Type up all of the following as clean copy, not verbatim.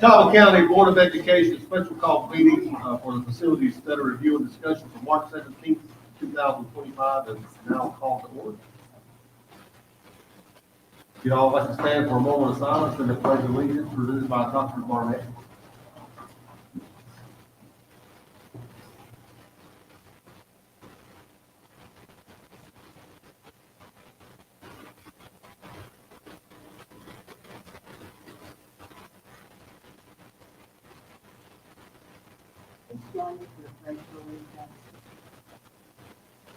Talbot County Board of Education special call meeting for the facilities study review and discussion for March 17th, 2023. 2025 is now called to order. You'd all like to stand for a moment of silence and the pledge of allegiance presented by Dr. Barnett.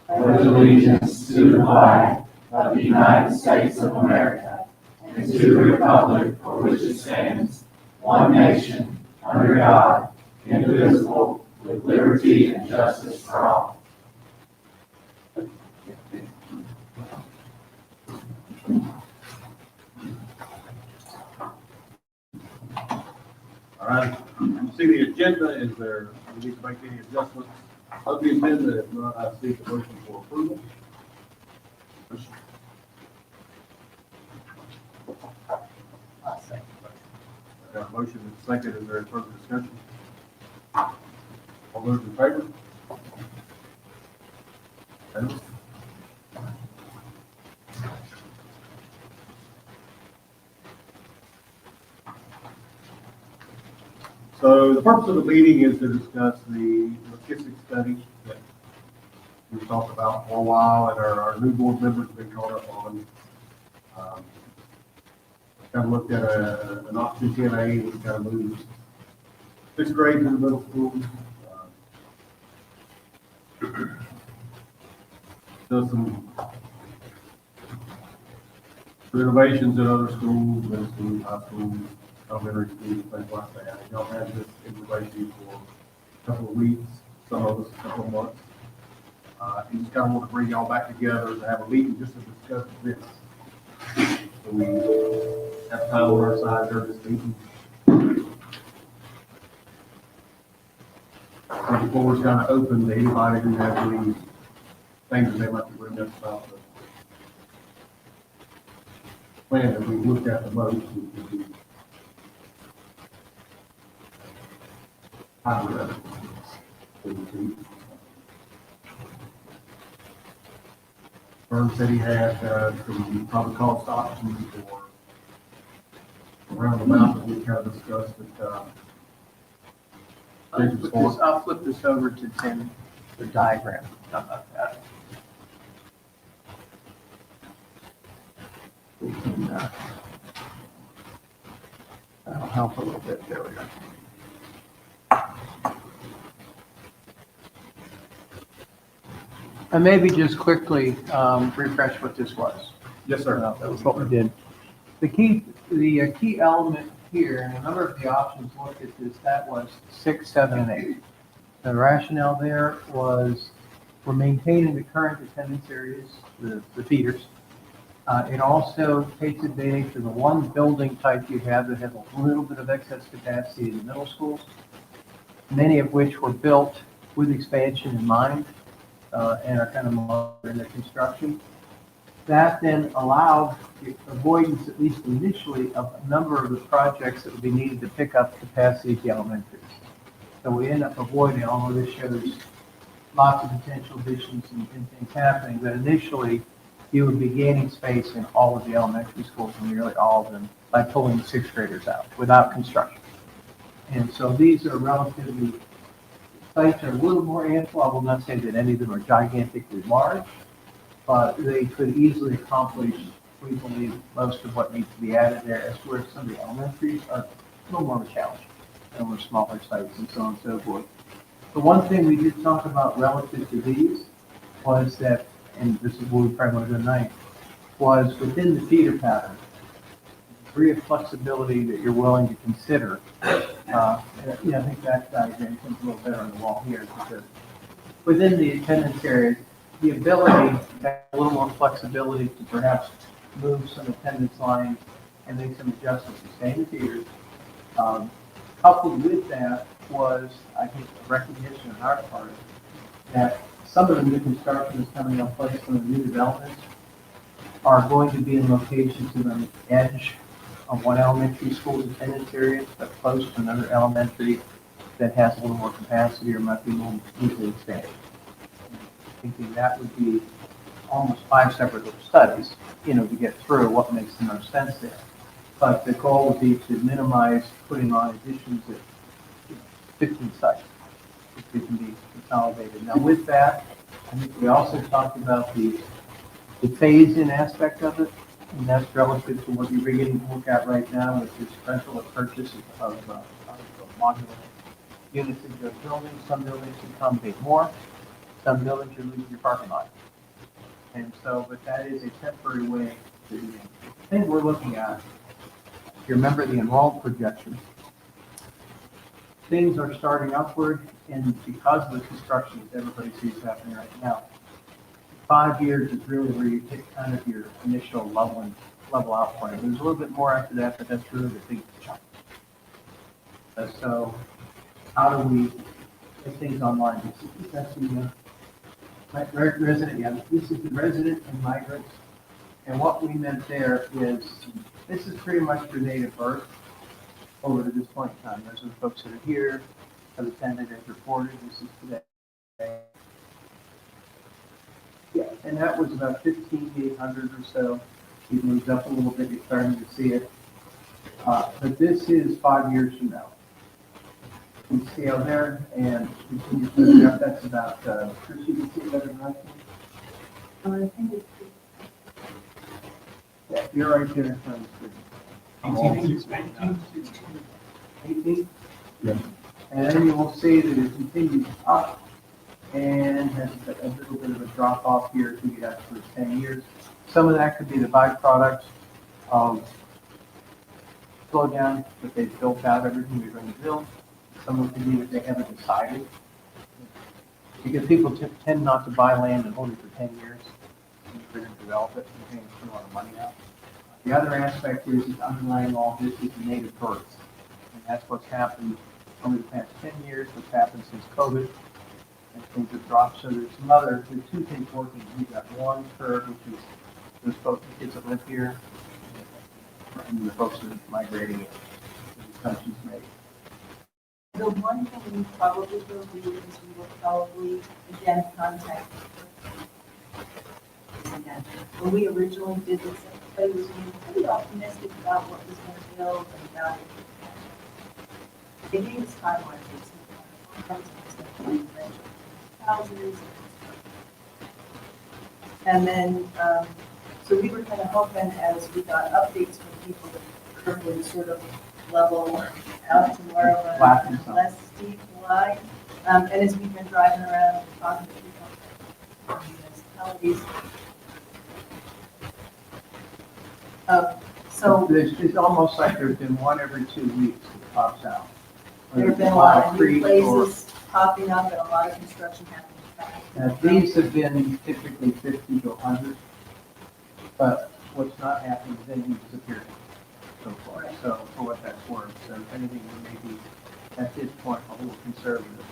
Pledge allegiance to the flag of the United States of America and to the republic for which it stands, one nation, under God, indivisible, with liberty and justice for all. All right, you see the agenda. Is there, we need to make any adjustments of the agenda? If not, I seek a motion for approval. I got a motion and a second. Is there any further discussion? All those in favor? Unanimous? So the purpose of the meeting is to discuss the logistics study that we've talked about for a while, and our new board members have been caught up on. Kind of looked at an option 10A, which kind of moves sixth grade to the middle school. Does some renovations in other schools, middle school, high school, elementary schools, things like that. Y'all had this information for a couple of weeks, some of us a couple of months. And just kind of want to bring y'all back together to have a meeting just to discuss this. So we have time on our side during this meeting. So the floor is kind of open to anybody who has any things that they might bring up about the plan that we looked at the most. Would be highly relevant. Vern said he had some probably cost options for around the amount that we kind of discussed at I'll flip this over to Tim, the diagram. How about that? We can, that'll help a little bit. There we go. And maybe just quickly refresh what this was. Yes, sir. That was what we did. The key element here, and a number of the options looked at this, that was 6, 7, and 8. The rationale there was we're maintaining the current attendance areas, the feeders. It also takes advantage of the one building type you have that has a little bit of excess capacity in the middle schools, many of which were built with expansion in mind and are kind of in their construction. That then allowed the avoidance, at least initially, of a number of the projects that would be needed to pick up capacity at the elementaries. So we end up avoiding, although this shows lots of potential additions and things happening, but initially you would be gaining space in all of the elementary schools, and nearly all of them, by pulling sixth graders out without construction. And so these are relatively, sites are a little more ample. I will not say that any of them are gigantically large, but they could easily accomplish, we believe, most of what needs to be added there, as where some of the elementaries are a little more of a challenge, and we're smaller sites and so on and so forth. The one thing we did talk about relative to these was that, and this is what we probably want to do tonight, was within the feeder pattern, degree of flexibility that you're willing to consider. I think that diagram comes a little better on the wall here, because within the attendance areas, the ability to have a little more flexibility to perhaps move some attendance lines and make some adjustments to stay in the feeders. Coupled with that was, I think, a recognition on our part that some of the new construction that's coming in place, some of the new developments are going to be in locations that are on the edge of one elementary school's attendance area, but close to another elementary that has a little more capacity or might be more easily expanded. thinking that would be almost 5 separate little studies, to get through what makes the most sense there. But the goal would be to minimize putting on additions at 15 sites, if they can be consolidated. Now with that, I think we also talked about the phase-in aspect of it, and that's relative to what you're beginning to look at right now, which is rental or purchase of modular units into a building. Some buildings accommodate more, some buildings you're losing your parking lot. And so, but that is a temporary way to do it. The thing we're looking at, if you remember the enrolled projection, things are starting upward, and because of the construction that everybody sees happening right now, 5 years is really where you hit kind of your initial level out point. There's a little bit more after that, but that's really the big chunk. So how do we get things online? That's the resident, yeah, this is the resident and migrants. And what we meant there is, this is pretty much your date of birth over to this point in time. Those are the folks that are here, have attended as reported. This is today. Yeah, and that was about 15,800 or so. It moved up a little bit, you're starting to see it. But this is 5 years from now. You see out there, and continue to move up. That's about, Chris, you can see that right? I think it's Yeah, you're right there in front of the screen. 18? Yeah. And then you will see that it continues up and has a little bit of a drop off here as we get out to 10 years. Some of that could be the byproduct of slowdown, that they've built out everything they're going to build. Some of it could be that they haven't decided. Because people tend not to buy land and hold it for 10 years. They're going to develop it and pay a lot of money out. The other aspect is underlying all this is the native births. And that's what's happened over the past 10 years, what's happened since COVID. And things have dropped. So there's two things working. We've got one curve, which is those folks, the kids that live here, and the folks that are migrating it. The assumptions made. the one thing we probably will do is we will probably, again, contact. Again, when we originally did this, everybody was being pretty optimistic about what was going to build and about it. They gave us timelines. Houses. And then, so we were kind of hoping as we got updates from people that the curve would sort of level out to more of a less steep line. And as we've been driving around and talking to people from municipalities. So It's almost like there's been one every 2 weeks that pops out. there have been a lot of new Creek or- places popping up and a lot of construction happening. These have been typically 50 to 100, but what's not happening is anything disappearing so far. So for what that's worth, so if anything, we may be at this point a little conservative.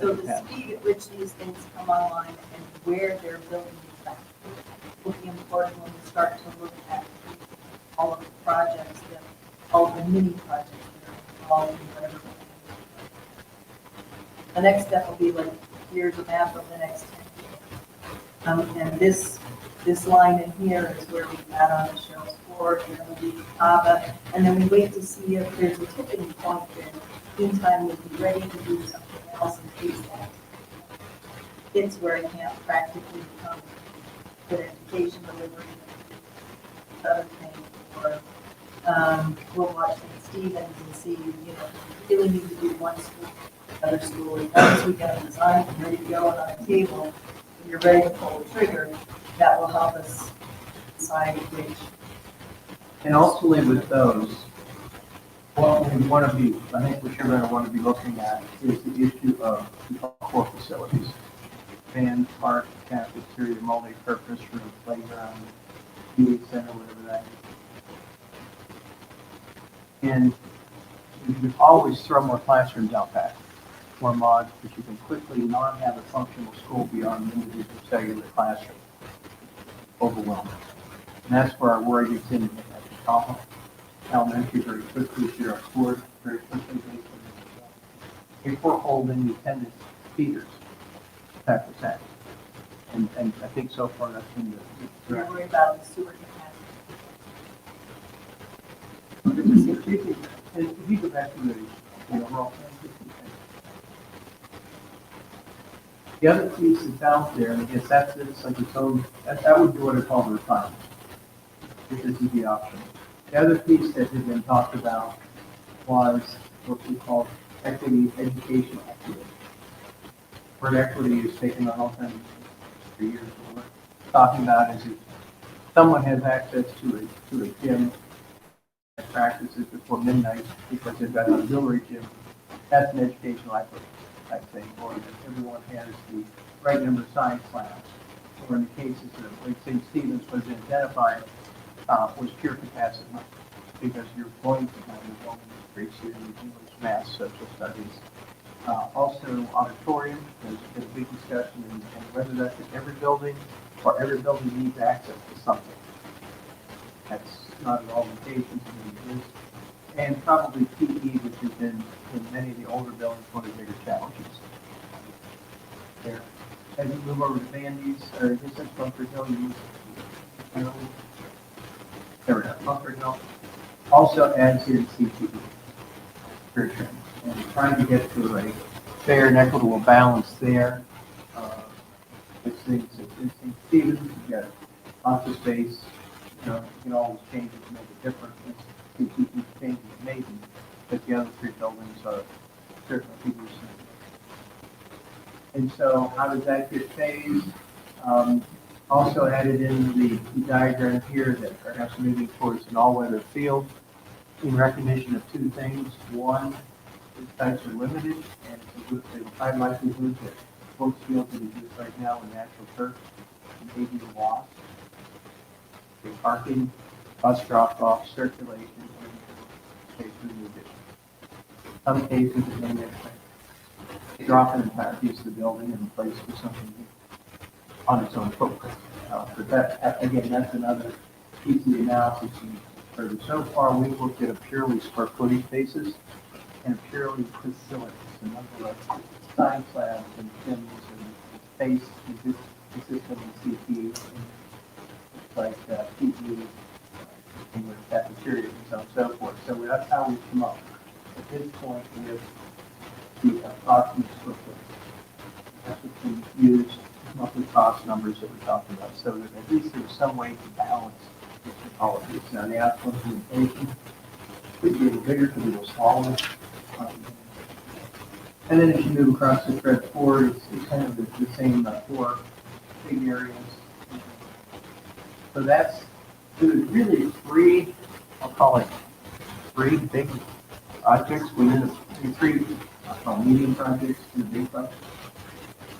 So the speed at which these things come online and where they're building these back will be important when we start to look at all of the projects, all of the mini projects that are involved in whatever. The next step will be like, here's a map of the next 10 years. And this line in here is where we add on the Cheryl's Ford, and then we do Ava, and then we wait to see if there's a tipping point that meantime we'll be ready to do something else in case that it's where it can't practically become good education delivery, other things, or we'll watch St. Stephen's and see, really need to do one school, other school, and once we get a design and ready to go and on a table, and you're ready to pull the trigger, that will help us decide which. And ultimately with those, what we want to be, I think what you're going to want to be looking at is the issue of core facilities. Band, park, cafeteria, multi-purpose room, playground, youth center, whatever that is. And you can always throw more classrooms out back, more mods, but you can quickly not have a functional school beyond the individual cellular classroom. Overwhelming. And that's where our worry gets in at the top. Elementary very quickly, zero scores, very quickly. If we're holding the attendance feeders, 10%. And I think so far that's been the We're worried about the sewer capacity. And if you go back to the overall plan, the other piece that's out there, and I guess that's, it's like its own, that would be what I call the refinement. This is the option. The other piece that had been talked about was what we call equity education equity. Word equity is taken on all kinds of for years. What we're talking about is if someone has access to a gym that practices before midnight because they've got an auxiliary gym, that's an educational equity type thing, or that everyone has the right number of science labs. Or in the cases of, like St. Stephen's was identified, was pure capacity, because you're going to have your own grade student English, math, social studies. Also auditorium, there's been a big discussion and whether that's in every building or every building needs access to something. That's not at all the case, it is. And probably PE, which has been in many of the older buildings, one of the bigger challenges there. As we move over to Vandy's, or I guess that's Bunker Hill, there we go, Bunker Hill. Also adds in CTE, career training, and trying to get to a fair and equitable balance there. It's things that in St. Stephen's, you've got lots of space, you can always change it to make a difference. CTE changes amazing, but the other three buildings are certainly figures. And so how does that get phased? Also added in the diagram here that perhaps moving towards an all-weather field in recognition of two things. One, the sites are limited, and it's a high likelihood that most fields that exist right now in natural turf may be lost. The parking, bus drop-off, circulation, and space removal. Some cases, it may make sense. Drop an entire piece of the building and replace it with something new on its own footprint. But that, again, that's another piece of the analysis. So far, we've looked at a purely square footage basis and purely facilities. In other words, science labs and gyms and space consistent with CPE, like PE, English cafeteria, and so on and so forth. So that's how we come up at this point with the approximate square footage. That's what we use, monthly cost numbers that we're talking about, so that at least there's some way to balance all of this. Now, the actual implementation could be a little bigger, could be a little smaller. And then as you move across the thread forward, it's kind of the same four big areas. So that's, there's really three, I'll call it three big projects within the three, I'll call medium projects and the big project.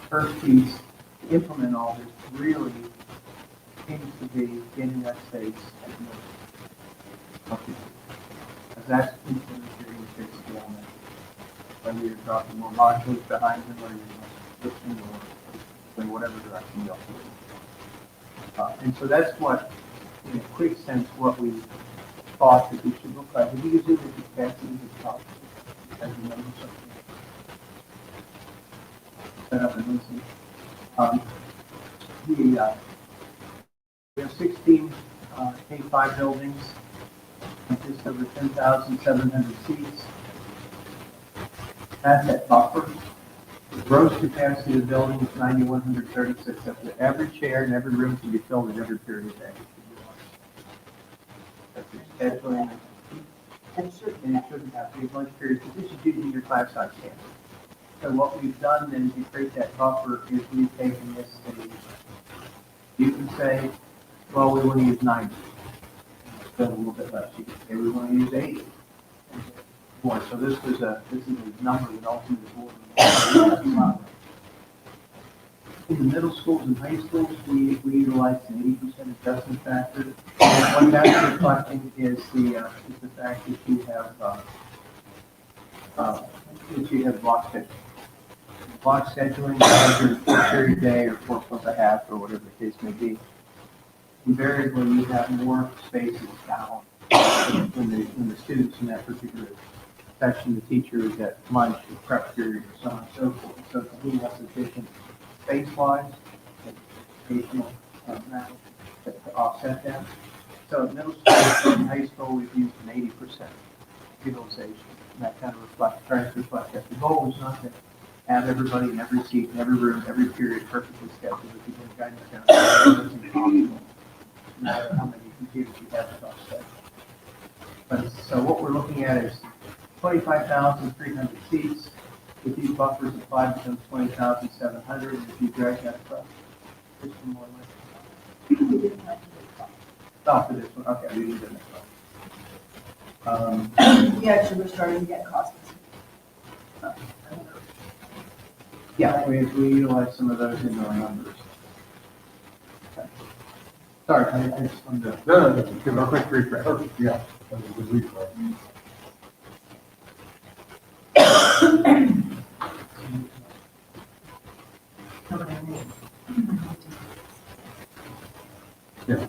First piece, to implement all this really seems to be getting that space at the middle. Because that's implementing the fixed element. Whether you're dropping more modules behind them, whether you're lifting or in whatever direction you go. And so that's what, in a quick sense, what we thought that we should look like. If you could do the capacity of the top, as you remember something. Set up and listen. We have 16 K-5 buildings, consist of over 10,700 seats. That's that buffer. The gross capacity of the building is 9,136. That's every chair in every room can be filled in every period of day. That's your scheduling. And it shouldn't have to be lunch periods, because this is using your class size standard. So what we've done then to create that buffer is we've taken this stage. You can say, well, we want to use 90. Still a little bit less. You can say we want to use 80. More. So this is a number that ultimately the board. In the middle schools and high schools, we utilize an 80% adjustment factor. And what that's reflecting is the fact that you have block scheduling. Block scheduling, either 4-period day or 4+1/2 or whatever the case may be. Invariably, you have more spaces down when the students in that particular section, the teacher is at lunch, the prep period, so on and so forth. So it's a little less efficient space-wise. educational amount to offset that. So at middle school and high school, we've used an 80% utilization. And that kind of reflects, tries to reflect that. The goal was not to have everybody in every seat, in every room, every period perfectly scheduled. If you get guidance down, it's impossible, no matter how many computers you have to offset. But so what we're looking at is 25,300 seats. With these buffers applied, becomes 20,700. And if you drag that across, just one more line. We didn't have to do Oh, for this one, okay, we did the next one. it. We actually were starting to get costs. Yeah, we utilize some of those in our numbers. Okay. Sorry, I just wanted to No, give a quick refresh. perfect, yeah, that was a good refresh. Yeah.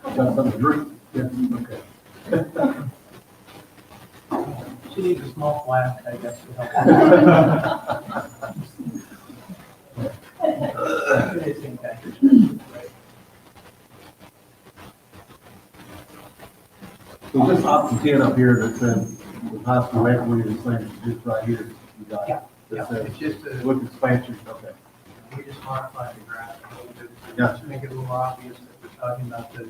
Got something to drink? Yes, okay. She needs a small flask, I guess, to help. So this option 10 up here that says the high school equity, the same, just right here, we got. Yeah, That yeah, says, it's just a, look expansion, okay. we just modified the graph a little bit, Gotcha. to make it a little obvious that we're talking about those.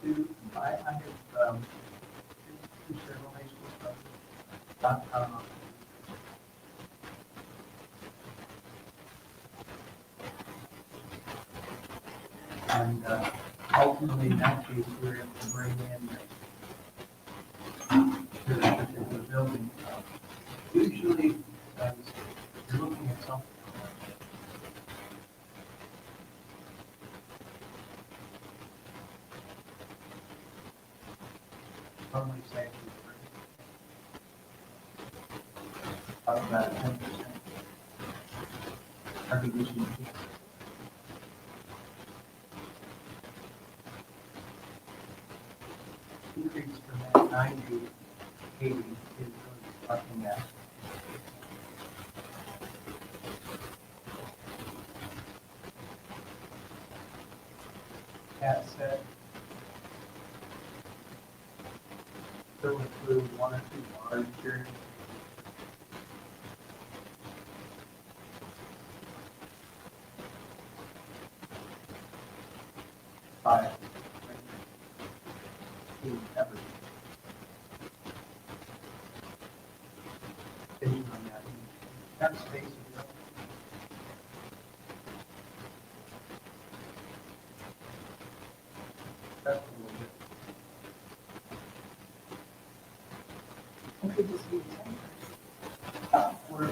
The, I have, two several high school stuff. And ultimately, in that case, we were able to bring in to that particular building. Usually, you're looking at something. Only say about 10%. Our condition. Increase from that 90 to 80 is really talking that. That said, still include one or two large periods. Five. Every. Based on that. That space is up. That's a little bit. I could just be 10. Or,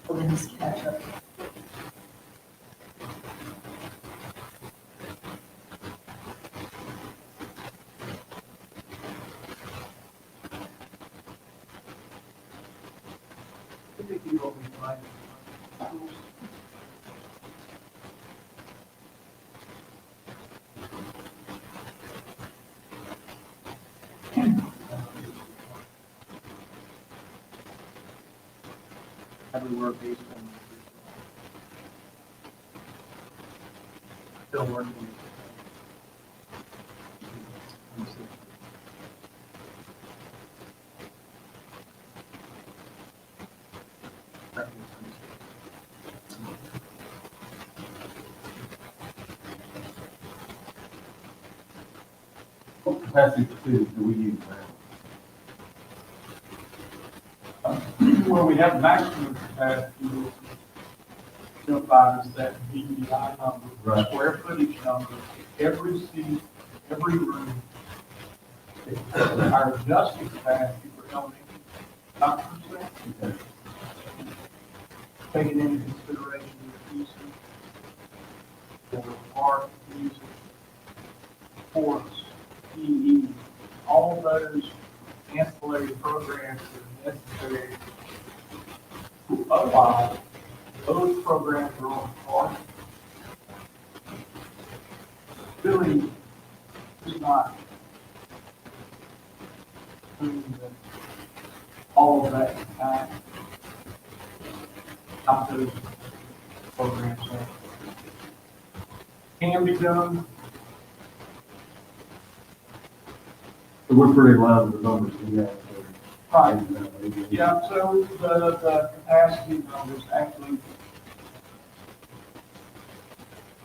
well, then just catch up. Typically what we find in schools. Everywhere based on. Still working. What capacity facilities do we use now? Well, we have maximum capacity, identified as that DEI number, Right. square footage number, every seat, every room. Our adjusted capacity for elementary, not percent, Okay. taking into consideration the use of art, music, sports, PE, all those ancillary programs that are necessary. Otherwise, those programs are on the card. Really, it's not doing all of that time. Not those programs that can be done. So we're pretty in line with the numbers we have. Right. Yeah, so the capacity numbers actually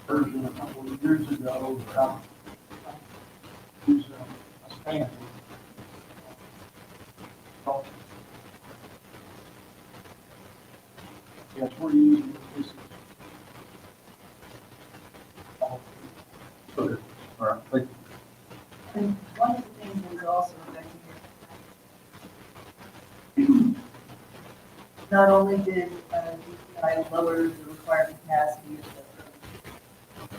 version a couple of years ago, using a standard. So, yes, we're using this. Okay, all right, thank you. And one of the things that is also affecting it, not only did DPI lower the required capacity,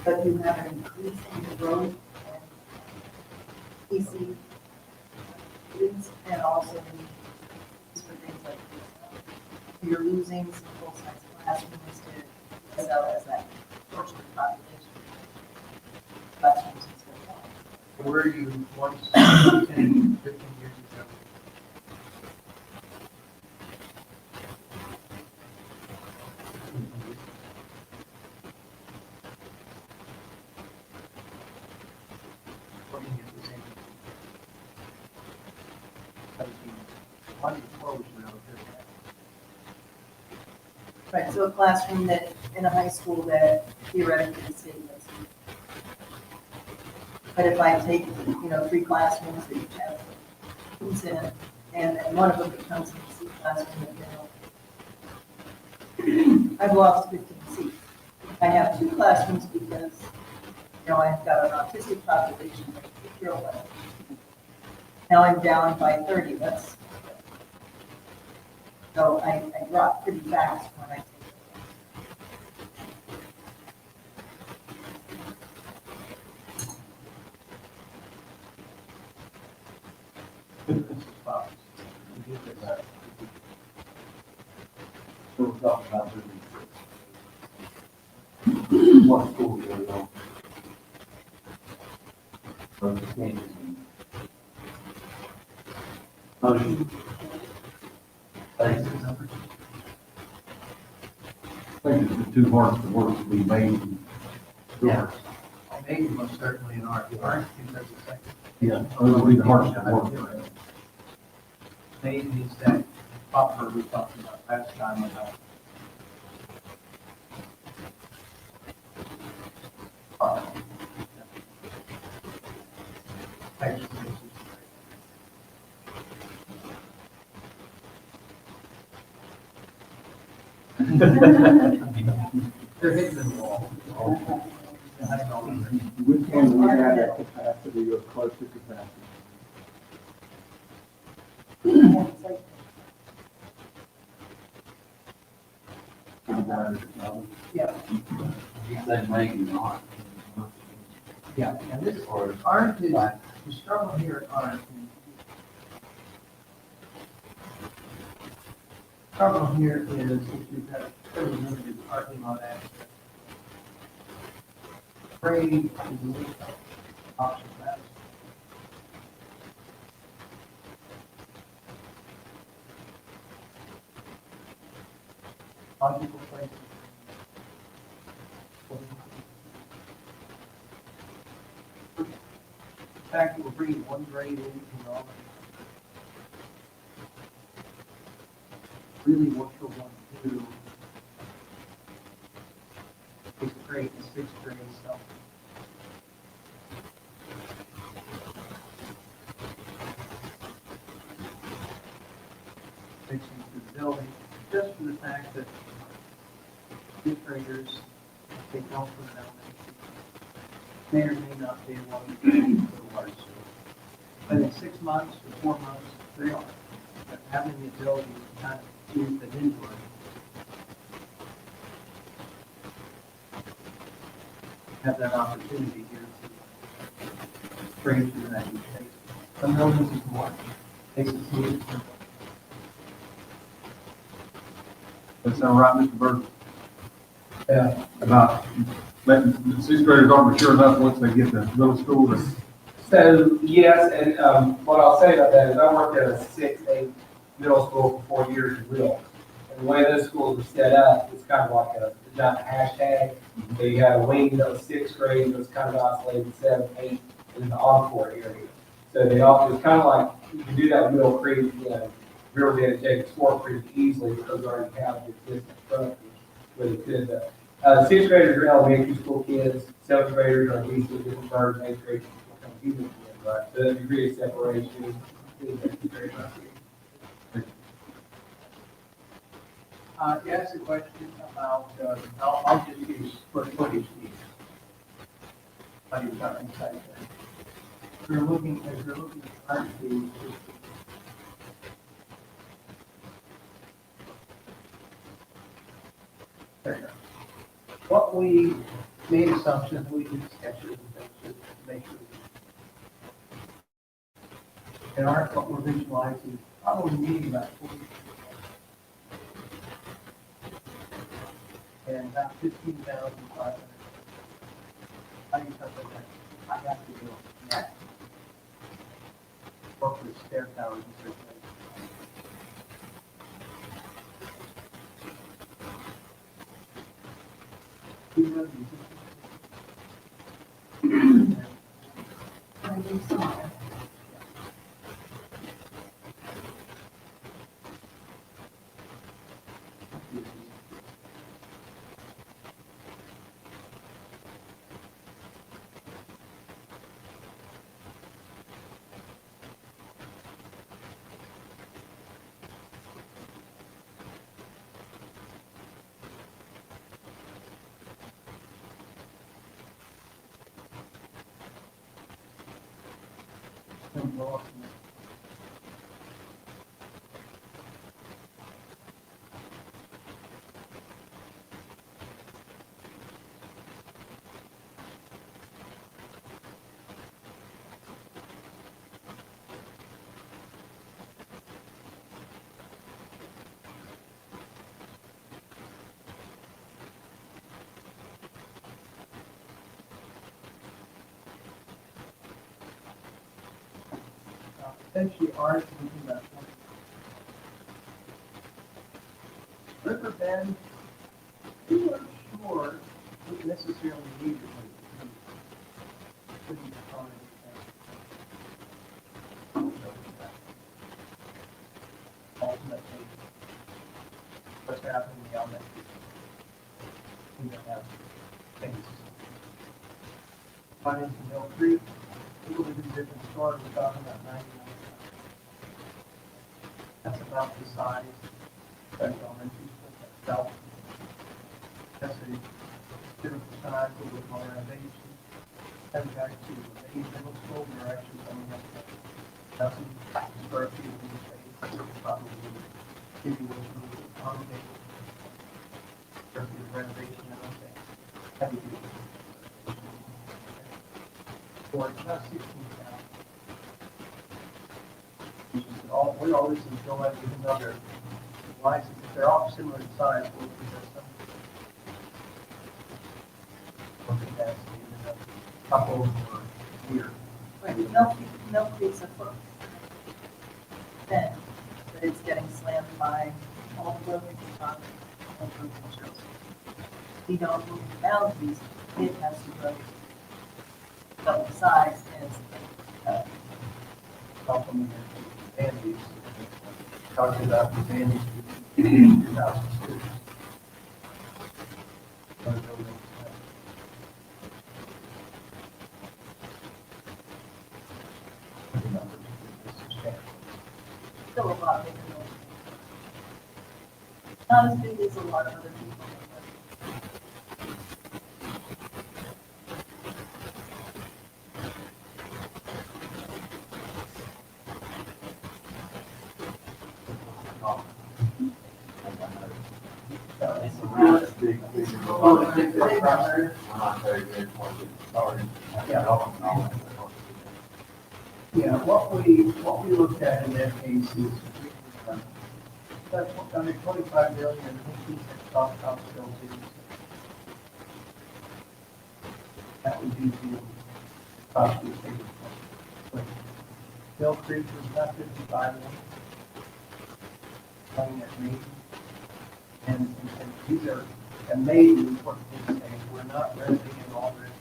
but you have an increase in the growth and PC students and also needs for things like this. You're losing some full-size classrooms to sell as that portion of the population. Classrooms instead of one. Where you once 10, 15 years ago. Looking at the same. One before was around 50. Right, so a classroom that, in a high school that theoretically the state lets you. But if I take, 3 classrooms that each have students in it, and one of them becomes a C classroom, I've lost 15 seats. I have 2 classrooms because, I've got an autistic population that I care about. Now I'm down by 30, so I drop pretty fast when I take So we're talking about moving. What school do we go? So the changes. Motion. Thanks. I think it's too hard for work to be made. Yeah. Maybe most certainly in art. Art is the second. Yeah, it'll be the hardest to work. Maybe is that buffer we talked about last time about. They're hitting the wall. We can, we have that capacity or close to capacity. Yeah. You said making art. Yeah, and this art is, the struggle here at art. Struggle here is if you've got fairly limited parking lot access. Grade is a least option. That's logical place. In fact, we're bringing one grade in from all. Really what you'll want to do is create a 6th grade self. Fixing through the building, just for the fact that 5th graders, if they don't put it out, may or may not be able to go to large school. But in 6 months or 4 months, they are. But having the ability to kind of use the input. have that opportunity here to bring it to the United States. Some buildings is more, cases needed. That sound right, Mr. Burke? Yeah. About letting the sixth graders aren't mature enough once they get to middle school and So, yes, and what I'll say about that is I worked at a 6-8 middle school for 4 years in Will. And the way those schools are set up, it's kind of like a giant hashtag. So you have a wing that was 6th grade, that was kind of isolated, 7, 8, and the encore area. So they all, it's kind of like, you can do that with Middle Creek, really educated sport pretty easily because they already have the existing structure where they could. 6th graders are elementary school kids, 7th graders are these two different birds, and 8th graders become human kids, right? So the degree of separation is very much. You asked a question about, I'll just use square footage here. How do you got inside there? If you're looking at our fees, there you go. What we made assumptions, we did sketches and things to make sure. And our, what we're visualizing, probably needing about 40. And about 15,500. How do you something that I have to do net? Work with stair towers and certain I think so. Essentially, ours is about 20. River Bend, we weren't sure we necessarily needed it. Couldn't find anything. Ultimately, what's happening in the elementary? We don't have things. Finding some Mill Creek, people live in different stores, we're talking about 99. That's about the size of elementary school itself. That's a different size, a little bit more renovation. Then back to the middle school, we're actually coming up with 1,000 square feet of new space. Probably give you a accommodate. Square feet of renovation, I don't think. Heavy duty. For about 16,000. All, we always enjoy, even though they're licensed, they're all similar in size, we'll present some. Looking at, even a couple were here. Right, Milk Creek's a foot. Then, but it's getting slammed by all the buildings on shows. We don't move the boundaries, it has to go double the size as, Complementary Andy's. Talking about the Andy's 2002. still a lot bigger. Not as big as a lot of other people. Big, big. contact there before it gets started. Yeah, what we looked at in that case is, that's under 25 million, I think he said top still too. That would be the cost of the Mill Creek was about 55 million. Playing at me. And these are amazing important things saying, we're not renting it already.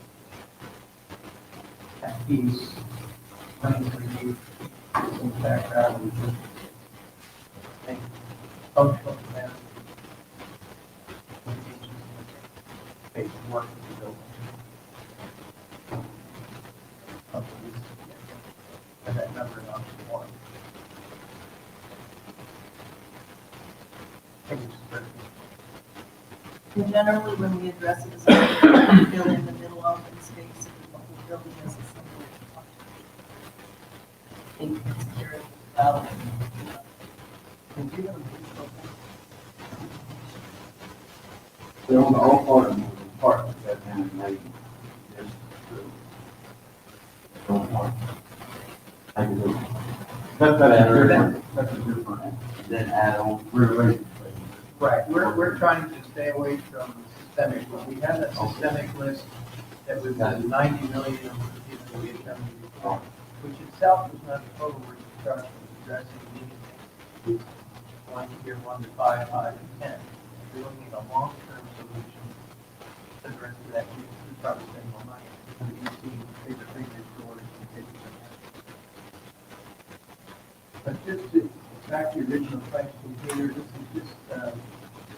That piece, running for you, some background, we just think functional plan. Basic work of the building. And that number is on one. And generally, when we address it, we fill in the middle open space and the whole building as a single function. Think it's security, And you know, So on the old part of the apartment, that kind of made this the old part. I can do. Cut that out, or that's a different, then add on renovation. right, we're trying to stay away from systemic, but we have that systemic list that was 90 million people we had come before, which itself was not a total reconstruction, it was addressing immediate 1 year, 1 to 5, 5 to 10. We're looking at a long-term solution. The rest of that, we probably spend more money. And you see bigger doors and kitchens. But just to, back to the original question here, this is just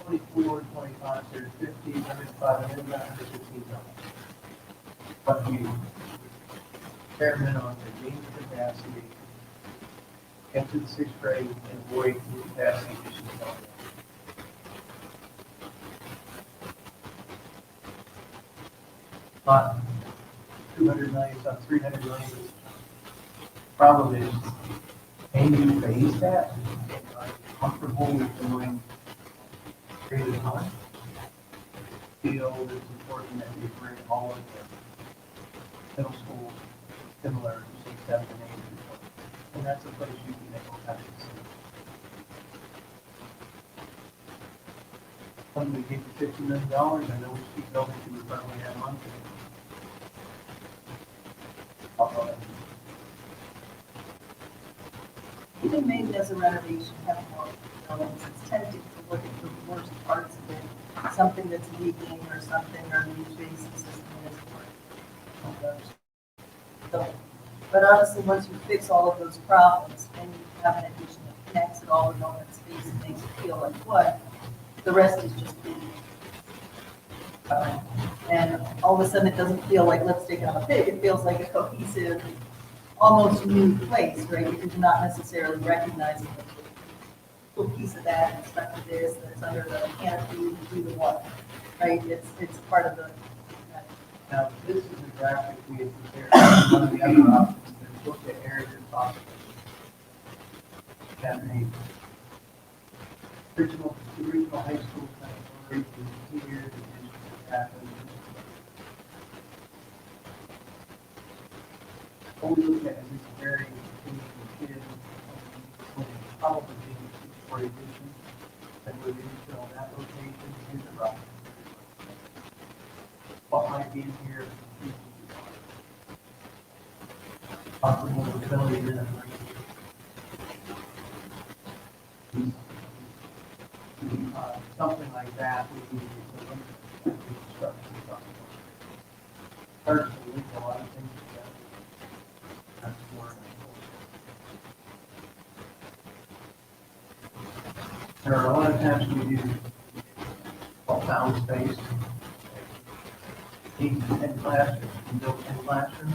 24, 25, 30, 50, 105, and then 115 dollars. But you experiment on the gain capacity, get to the 6th grade, and avoid the capacity issues. Not 200 million, it's not 300 million. Problem is, can you phase that? Are you comfortable with doing period of time? Feel it's important that we bring all of the middle schools similar to 6, 7, and 8. And that's a place you can make all kinds of decisions. When we get to $50 million, I know we keep building to the front we have money. even maybe as a renovation, having more buildings, it's tempting to look at the worst parts of it, something that's leaking or something, or the HVAC system is working. So, but honestly, once you fix all of those problems and you have an addition that connects it all in one space and makes it feel like what, the rest is just leaking. And all of a sudden, it doesn't feel like lipstick on a pig, it feels like a cohesive, almost new place, right? Because you're not necessarily recognizing a little piece of that, and stuff of this, that's under the canopy, do the what, right? It's part of the. Now, this is a graphic we had prepared. One of the other options is look at areas of possible. That may. Original high school kind of great here, and happened. What we look at is this very kid, probably being for addition, and we're going to fill that location, here's the rock. What might be in here? Possible ability in it. Something like that would be the construction. Hard to link a lot of things together. That's where there are a lot of times we do found space. 8 to 10 classrooms, we build 10 classrooms.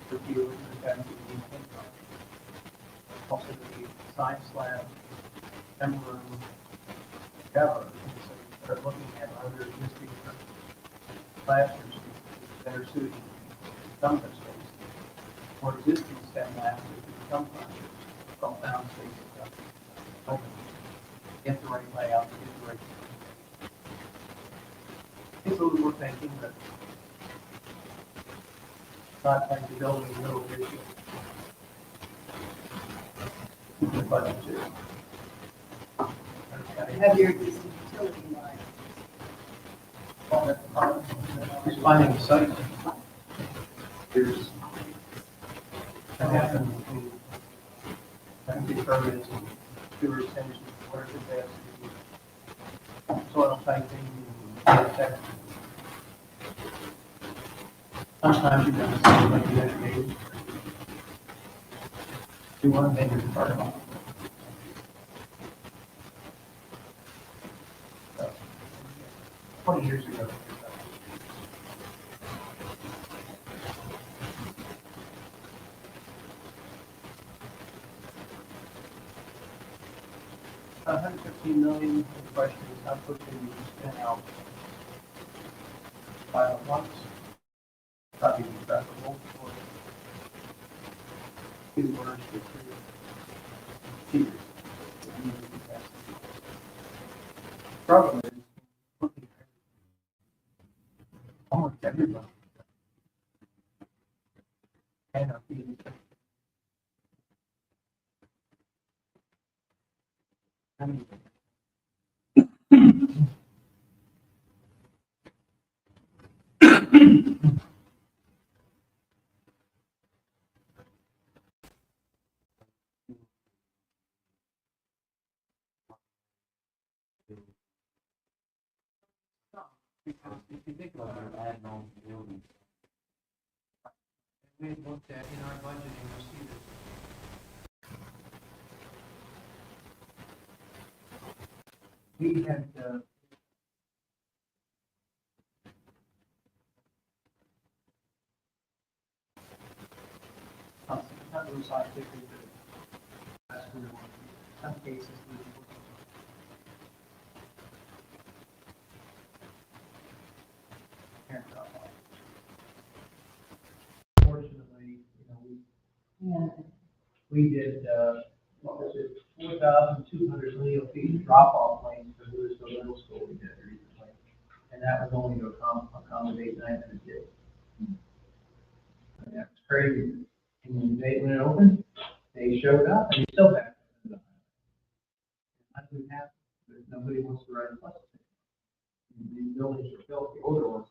For you, we've got to do 10 classrooms. Also the science lab, temp room, cover. So you start looking at other existing classrooms that are suited to some space. Or existing STEM labs that become classrooms, all found spaces. Get the right layout, get the right. It's a little more thinking, but not like the building in the middle of this year. The budget too. You have your existing utility line. Just finding the site. There's, that happened between, I think the permits, sewer extension, water capacity, soil typing, and tech. Sometimes you got to see like the education. You want to make it part of it. 20 years ago. $115 million, the question is how quickly you can spin out 5 months. Probably be preferable for 2 quarters to 3 years. Problem is, almost everybody. And our fees. Because if you think about it, adding on buildings. We looked at in our budgeting, you see this. We had, not really scientific, but that's what we want. Some cases, we fortunately, we did, what was it, 4,200 lineal feet drop-off lanes for Louisville Middle School we did recently. And that was only to accommodate 900 kids. And that was crazy. And when it opened, they showed up and we still have. How do we have? Nobody wants to ride a bus. These buildings are built, the older ones.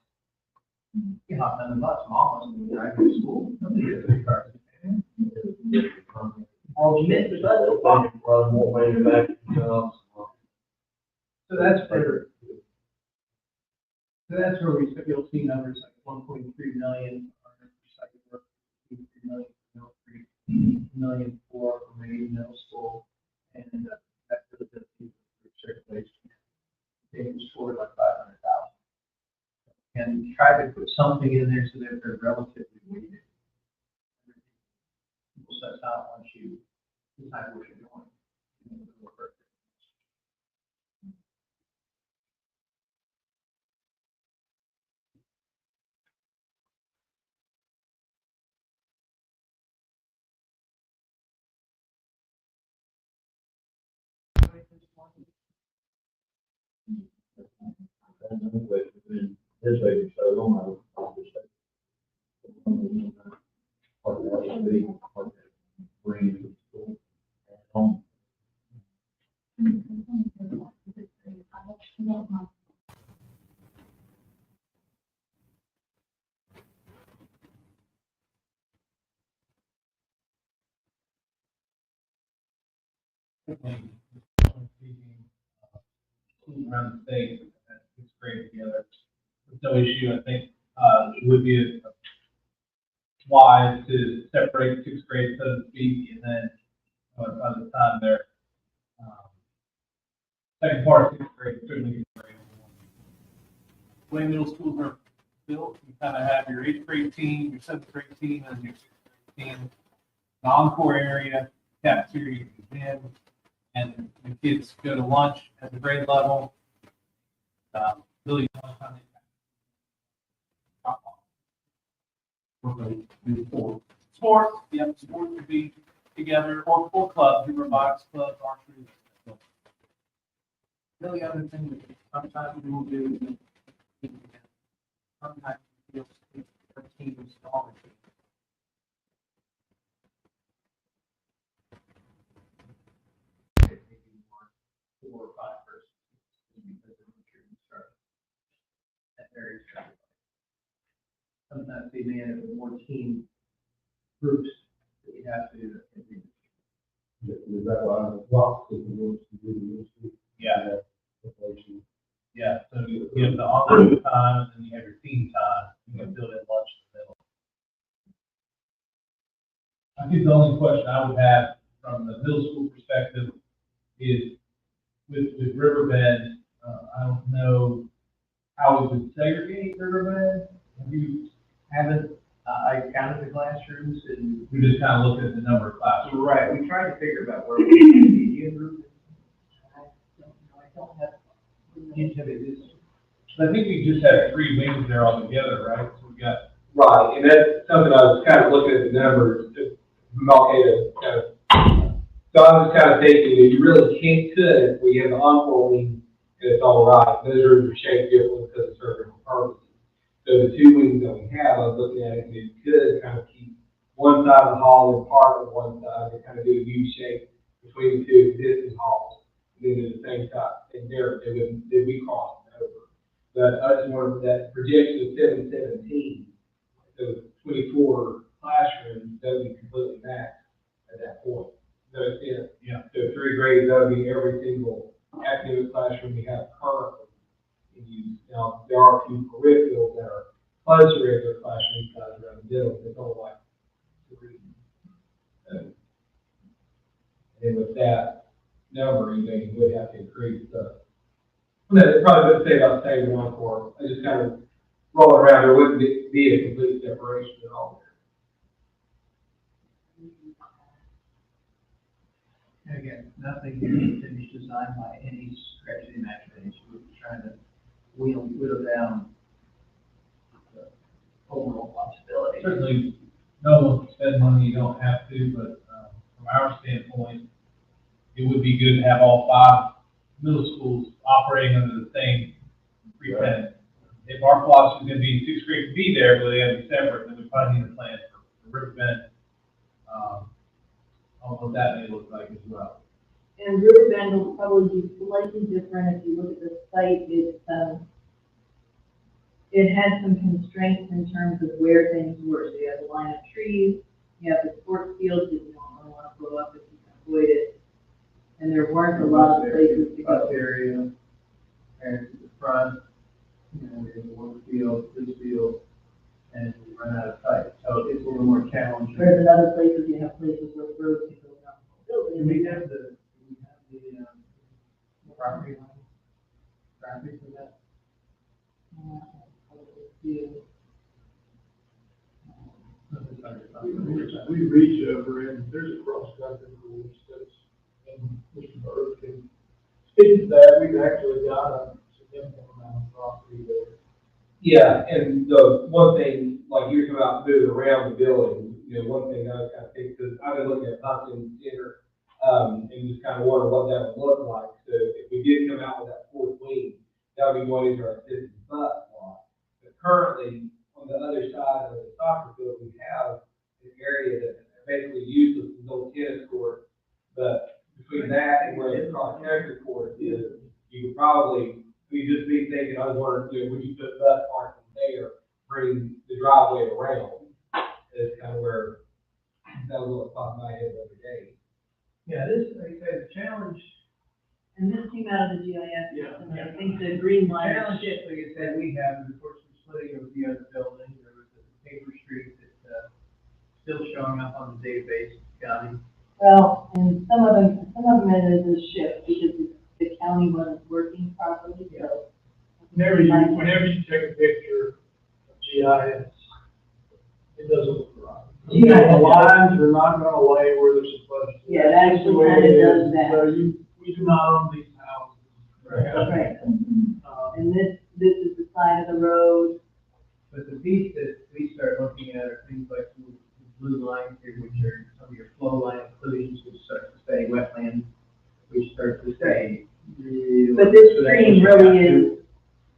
You hop on the bus, mom wants to drive to school. Nobody gets a car. All you miss is that little bump. So that's where, you'll see numbers like 1.3 million for recycling work, 3 million for million for Meridian Middle School, and that's really the circulation. They scored like 500,000. And try to put something in there so that they're relatively weighted. People set out once you decide what you're doing. This way, so long, I'll just say. Part of that should be, part of that bring to school at home. Around the state, it's great together. There's no issue. I think it would be wise to separate 6th grade, so to speak, and then by the time they're second part of 6th grade, certainly great. The way middle schools are built, you kind of have your 8th grade team, your 7th grade team, and your 6th grade team. The encore area, cafeteria, gym, and the kids go to lunch at the grade level. Really, sports, yep, sports would be together, or full clubs, robotics club, archery. Really, other thing that sometimes we will do is sometimes you'll see a team smaller team. 4 or 5 persons. Because of the construction. That varies. Sometimes they may end up with 14 groups that you have to. Is that why the block system works to do the issue? Yeah, Inflation. yeah, so you have the on time, and then you have your team time, you can build in lunch in the middle. I think the only question I would have from the middle school perspective is with Riverbend, I don't know how we would segregate Riverbend. Have you, haven't, I counted the classrooms and. we just kind of looked at the number of classrooms. Right, we tried to figure out where we could be in room. I don't have, I think we just had 3 wings there altogether, right? So we got. Right, and that's something I was kind of looking at the numbers, just okay, kind of. So I was kind of thinking that you really could, we have the encore wing, and it's all right. Those are shaped differently because of certain purposes. So the 2 wings that we have, I was looking at it, and you could kind of keep one side of the hall and part of one side, and kind of do a U shape between the 2 existing halls. And then at the same time, and there, they'd be crossing over. But I just wanted that projection of 717, so 24 classrooms, that would be completely maxed at that point. So it's, Yeah. so 3 grades, that would be every single academic classroom we have currently in use. Now, there are a few peripherals that are close to regular classroom size around the middle, but it's only like 3. And then with that number, you would have to increase the, it probably would say about the same one for, I just kind of roll it around, there wouldn't be a complete separation at all. and again, nothing here is finished design by any stretch of the imagination. We're trying to whittle down the overall possibility. Certainly, no one can spend money you don't have to, but from our standpoint, it would be good to have all 5 middle schools operating under the same superintendent. If our philosophy is going to be 6th grade to be there, but they have to be separate, then we probably need a plan for Riverbend. Although that may look like as well. And Riverbend will probably be slightly different if you look at the site. It had some constraints in terms of where things were. So you have a line of trees, you have the sports fields that you don't really want to blow up if you can avoid it. And there weren't a lot of places to Bus go. area, and the front, there's a work field, this field, and we run out of sight. So it's a little more challenging. Whereas in other places, you have places where the roads can go down the building. Do we have the property line? Traffic for that? We reach over and there's a cross country course that's, and Mr. Burke can speak to that. We've actually got a significant amount of property there. Yeah, and the one thing, like you're talking about moving around the building, one thing I was kind of thinking, because I've been looking at Pumpkin Center, and just kind of wondering what that would look like. So if we did come out with that 4th wing, that would be going into our assistant bus lot. But currently, on the other side of the soccer field, we have an area that's basically useless, a little tennis court. But between that and where the cross-country court is, you could probably, we just be thinking, I was wondering, would you put bus parking there, bring the driveway around? Is kind of where that was what popped in my head the other day. Yeah, this, like I said, the challenge, And this came out of the GIS Yeah. system, and I think the green the line. challenge is, like I said, we have, of course, we're splitting with the other building. There was a paper street that's still showing up on the database, county. Well, and some of them it is a shift because the county wasn't working properly, so. Whenever you take a picture of GIS, it doesn't look right. GIS. The lines are not gonna lay where they're supposed to. Yeah, it actually That's the way kinda it does is. that. So we do not own these houses. Right. Uh, And this is the side of the road. But the piece that we start looking at are things like the blue lines here, which are some of your flow line inclusions, which start to say wetlands, which start to say. But this stream really is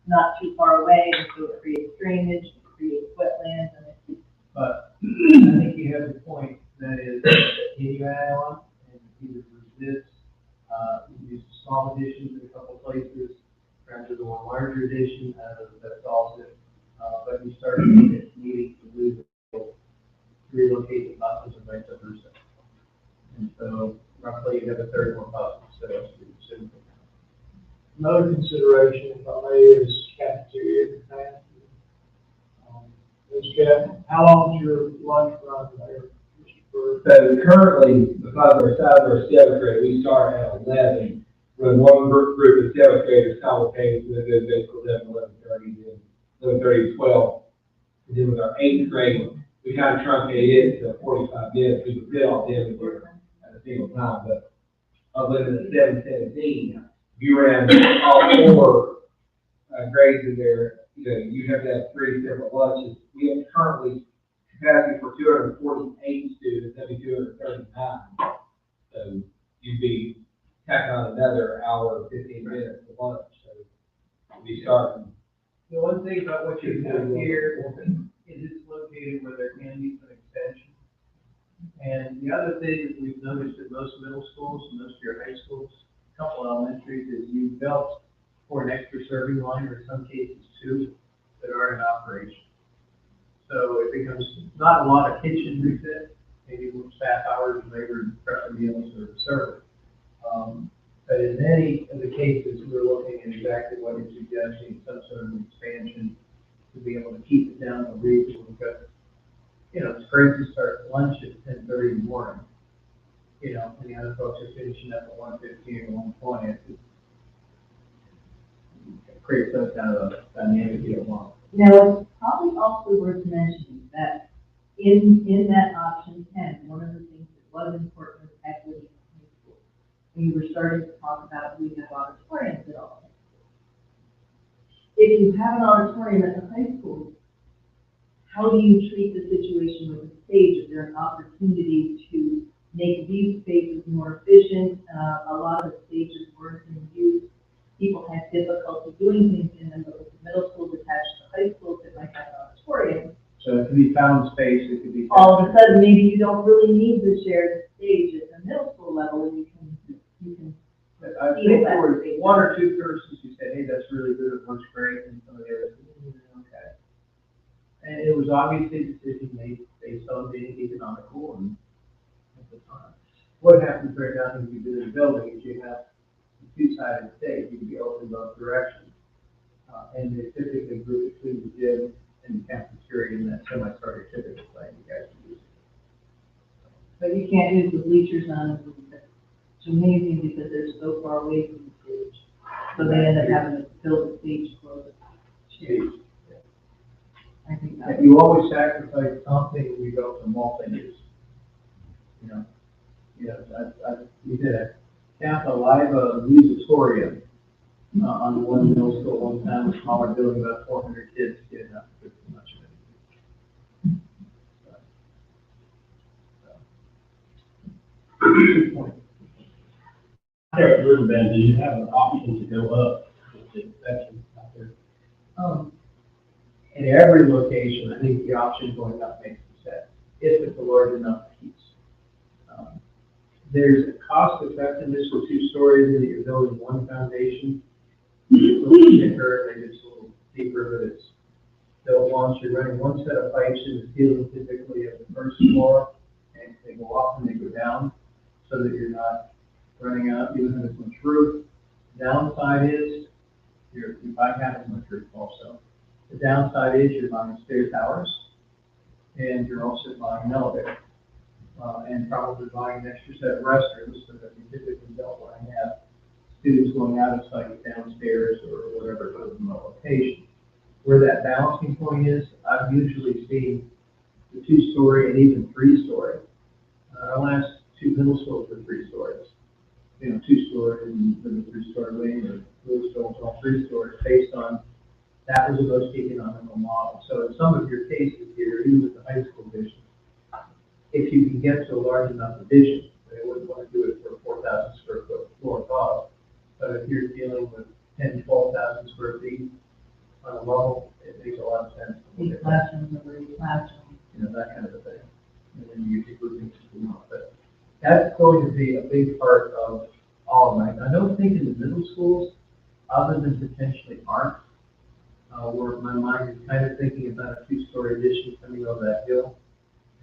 not too far away, and so it creates drainage, it creates wetlands, and it's. But I think you have the point, that is, can you add on and either resist, use small additions that solves it. But you start needing to lose, relocate the buses and make them reset. And so roughly you have a third more buses, so it's soon. Another consideration, if I may, is cafeteria capacity. Ms. Captain, how long's your lunch run there? Mr. Burke? So currently, because our size of our seventh grade, we start at 11. When one group of seventh graders simultaneously, then they go to 11:30, then 11:30 to 12. And then with our eighth grade, we kind of truncated it to 45 minutes, we could fit all them there at a single time, but other than the 7-17, if you ran all four grades in there, you have to have 3 separate lunches. We have currently capacity for 248 students, that'd be 239. So you'd be tacking on another hour and 15 minutes for lunch, so you'd be starting. The one thing about what you have here is it's located where there can be some extension. And the other thing that we've noticed at most middle schools, and most of your high schools, a couple elementaries, is you built for an extra serving line, or in some cases two, that are in operation. So it becomes not a lot of kitchen refit, maybe with staff hours, labor, prep meals, or service. But in many of the cases, we're looking at exactly what you're suggesting, some sort of expansion to be able to keep it down to reasonable, because, it's great to start lunch at 10:30 in the morning, and the other folks are finishing up at 1:15 or 1:20. It creates some kind of a dynamic you don't want. Now, it's probably also worth mentioning that in that option 10, one of the things that was important was equity in high school. We were starting to talk about, we have auditoriums at all high schools. If you have an auditorium at the high school, how do you treat the situation with the stage? Is there an opportunity to make these spaces more efficient? A lot of the stages weren't in use. People had difficulty doing things in them, but with the middle schools attached to high schools that might have an auditorium, So it could be found space, it could be. all of a sudden, maybe you don't really need the shared stage at the middle school level, and you can. I think there were one or two persons who said, hey, that's really good, it works great, and some of the others, okay. And it was obviously a decision made based on being economical and at the time. What happens right now when you do the building is you have two-sided stage, you can be open both directions. And they typically group between the gym and the cafeteria in that semi-starter typical thing you guys use. But you can't use the bleachers on the gymnasium because they're so far away from the stage. So they end up having to build the stage closer. I think that. And you always sacrifice something when you go to multi-use. We did a Tampa Live Musitorium on the one middle school one time, a smaller building, about 400 kids, getting up to too much of it. Good point. There at Riverbend, do you have an option to go up with the exception out there? In every location, I think the option going up makes sense, if it's a large enough piece. There's a cost effectiveness for 2 stories, and you're building one foundation. It's a little thicker, maybe it's a little deeper, but it's built once. You're running one set of pipes in the ceiling typically of the first floor, and they go up and they go down, so that you're not running out, even if it's much roof. Downside is, you might have as much roof also. The downside is you're buying stair towers, and you're also buying an elevator. And probably buying an extra set of restrooms, so that you typically don't want to have students going out of sight downstairs or whatever to the location. Where that balancing point is, I've usually seen the 2-story and even 3-story. Our last 2 middle schools were 3 stories. 2 stories and then the 3-story wing, or middle schools all 3 stories, based on that was the most economical model. So in some of your cases here, even with the high school division, if you can get to a large enough division, they wouldn't want to do it for a 4,000 square foot floor cost. But if you're dealing with 10, 12,000 square feet on a level, it makes a lot of sense. These classrooms are very classrooms. That kind of a thing. And then you get grouping to do but that's going to be a big part of all of that. I don't think in the middle schools, other than potentially art, where my mind is kind of thinking about a two-story addition coming over that hill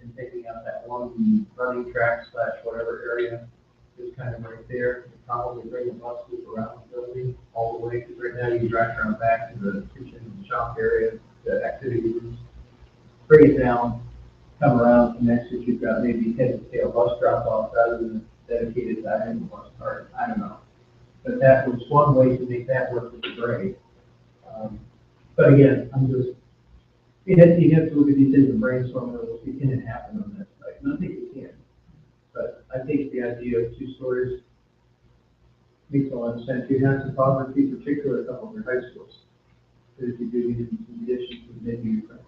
and taking out that one running track slash whatever area is kind of right there. And probably bring the bus loop around the building all the way, because right now you can drive around back to the kitchen and shop area, the activity rooms. Bring it down, come around, connect it, you've got maybe head to tail bus drop off rather than a dedicated diagonal bus card, I don't know. But that was one way to make that work with the grade. But again, you have to look at these things and brainstorm those, can it happen on that site? And I think it can. But I think the idea of 2 stories makes a lot of sense. You have topography, particularly a couple of your high schools. That if you do need some additions, maybe you can.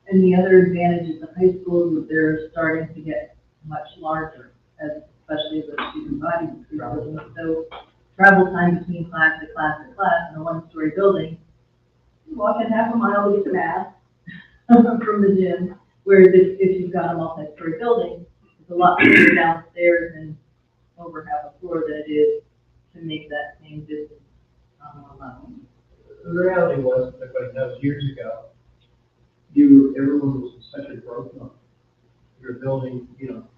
And the other advantage is the high schools, they're starting to get much larger, especially with student body increases. So travel time between class to class to class in a 1-story building, you walk in half a mile to get to math from the gym. Whereas if you've got a multi-story building, it's a lot further downstairs and over half a floor than it is to make that same distance on one level. The reality was, everybody knows, years ago, everyone was in such a growth mode. You were building,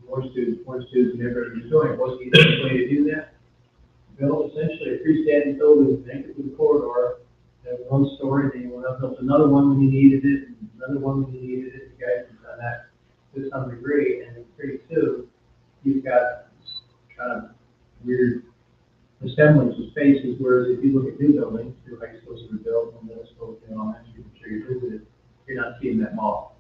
more students, and everybody was doing it. What's the easiest way to do that? Build essentially a freestanding building, connected to the corridor, that 1 story, then you went up, built another one when you needed it, and another one when you needed it. You guys have done that to some degree, and pretty soon, you've got kind of weird assemblage of spaces, whereas if you look at new buildings, your high schools that are built, and middle schools, elementary, I'm sure you visited, you're not seeing that model.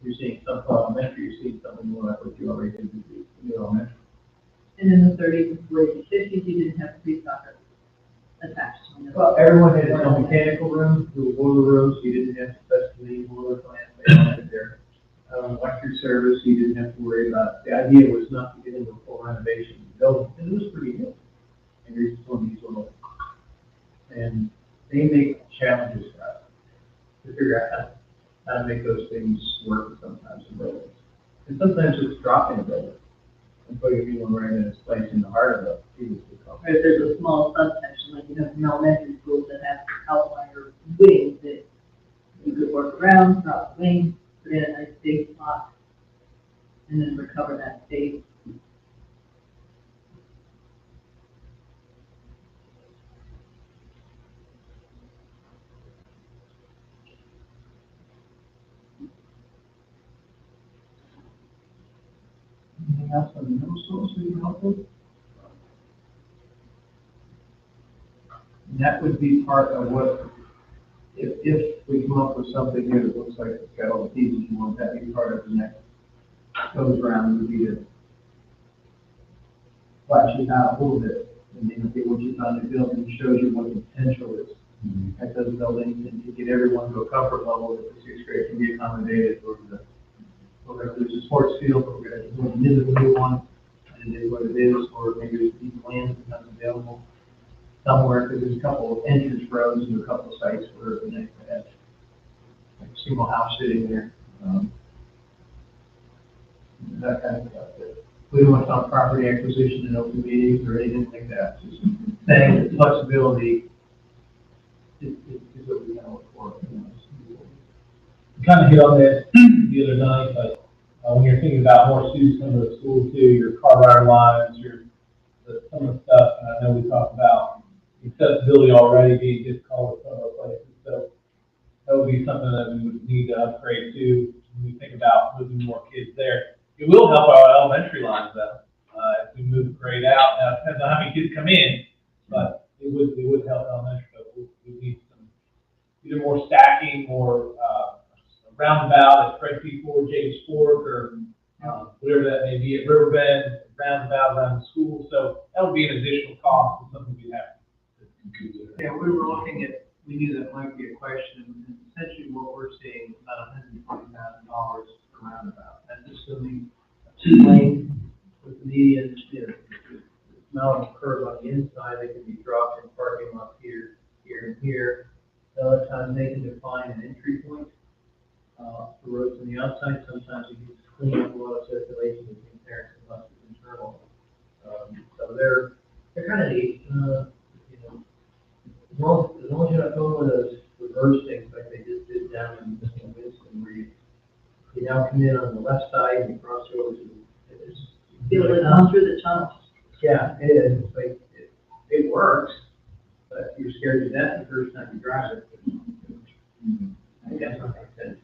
You're seeing some elementary, you're seeing something more like what you already did with the elementary. And in the 30s and 40s and 50s, you didn't have pre-soccer attached to them. Well, everyone had its own mechanical room, little boiler rooms, you didn't have to touch the boiler plant, they all had their electric service, you didn't have to worry about. The idea was not to get into a full renovation of the building, and it was pretty good. And you're just doing these little, and they make challenges for us to figure out how to make those things work sometimes in buildings. And sometimes it's dropping a building and putting a new one right in its place in the heart of the previously called. Or if there's a small subsection, like you have some elementary schools that have outlier wings that you could work around, drop the wing, put in a nice big spot, and then recover that space. Anything else on the middle schools that you help with? And that would be part of what, if we come up with something here that looks like it's got all the pieces you want, that be part of the next goes around, would be to flash it out a little bit. And then if what you found in the building shows you what the potential is at those buildings, and to get everyone to a comfort level that the 6th grade can be accommodated, or we're gonna lose a sports field, but we're gonna do a new one, and it is what it is, or maybe there's a piece of land that becomes available somewhere, because there's a couple of entrance roads and a couple of sites where the next had like a single house sitting there, that kind of stuff. We don't want to talk property acquisition in open meetings or anything like that, just saying that flexibility is what we kind of look for. Kind of hit on that the other night, but when you're thinking about more students coming to school too, your car ride lines, some of the stuff, and I know we talked about accessibility already being difficult at some of the places, so that would be something that we would need to upgrade to when we think about moving more kids there. It will help our elementary lines though, if we move grade out. Now, it depends on how many kids come in, but it would help elementary, but we need some, either more stacking or, roundabout at Fred P. Ford, James Fork, or whatever that may be at Riverbend, roundabout around the school. So that would be an additional cost, and something we have to consider. Yeah, we were looking at, we knew that might be a question, and essentially what we're seeing, about $120,000 per roundabout. That's assuming a 2-lane with the median, the amount of curve on the inside, they can be dropped in parking lots here, and here. The other time they can define an entry point. For roads on the outside, sometimes you can just clean up a lot of circulation between parents and buses internal. So they're kind of neat, as long as you're not going with those reverse things like they just did come in on the left side and you cross over to, it's. Be able to come through the tunnel. Yeah, it is, like, it works, but you're scared to death the first time you drive it. I think that's what makes sense.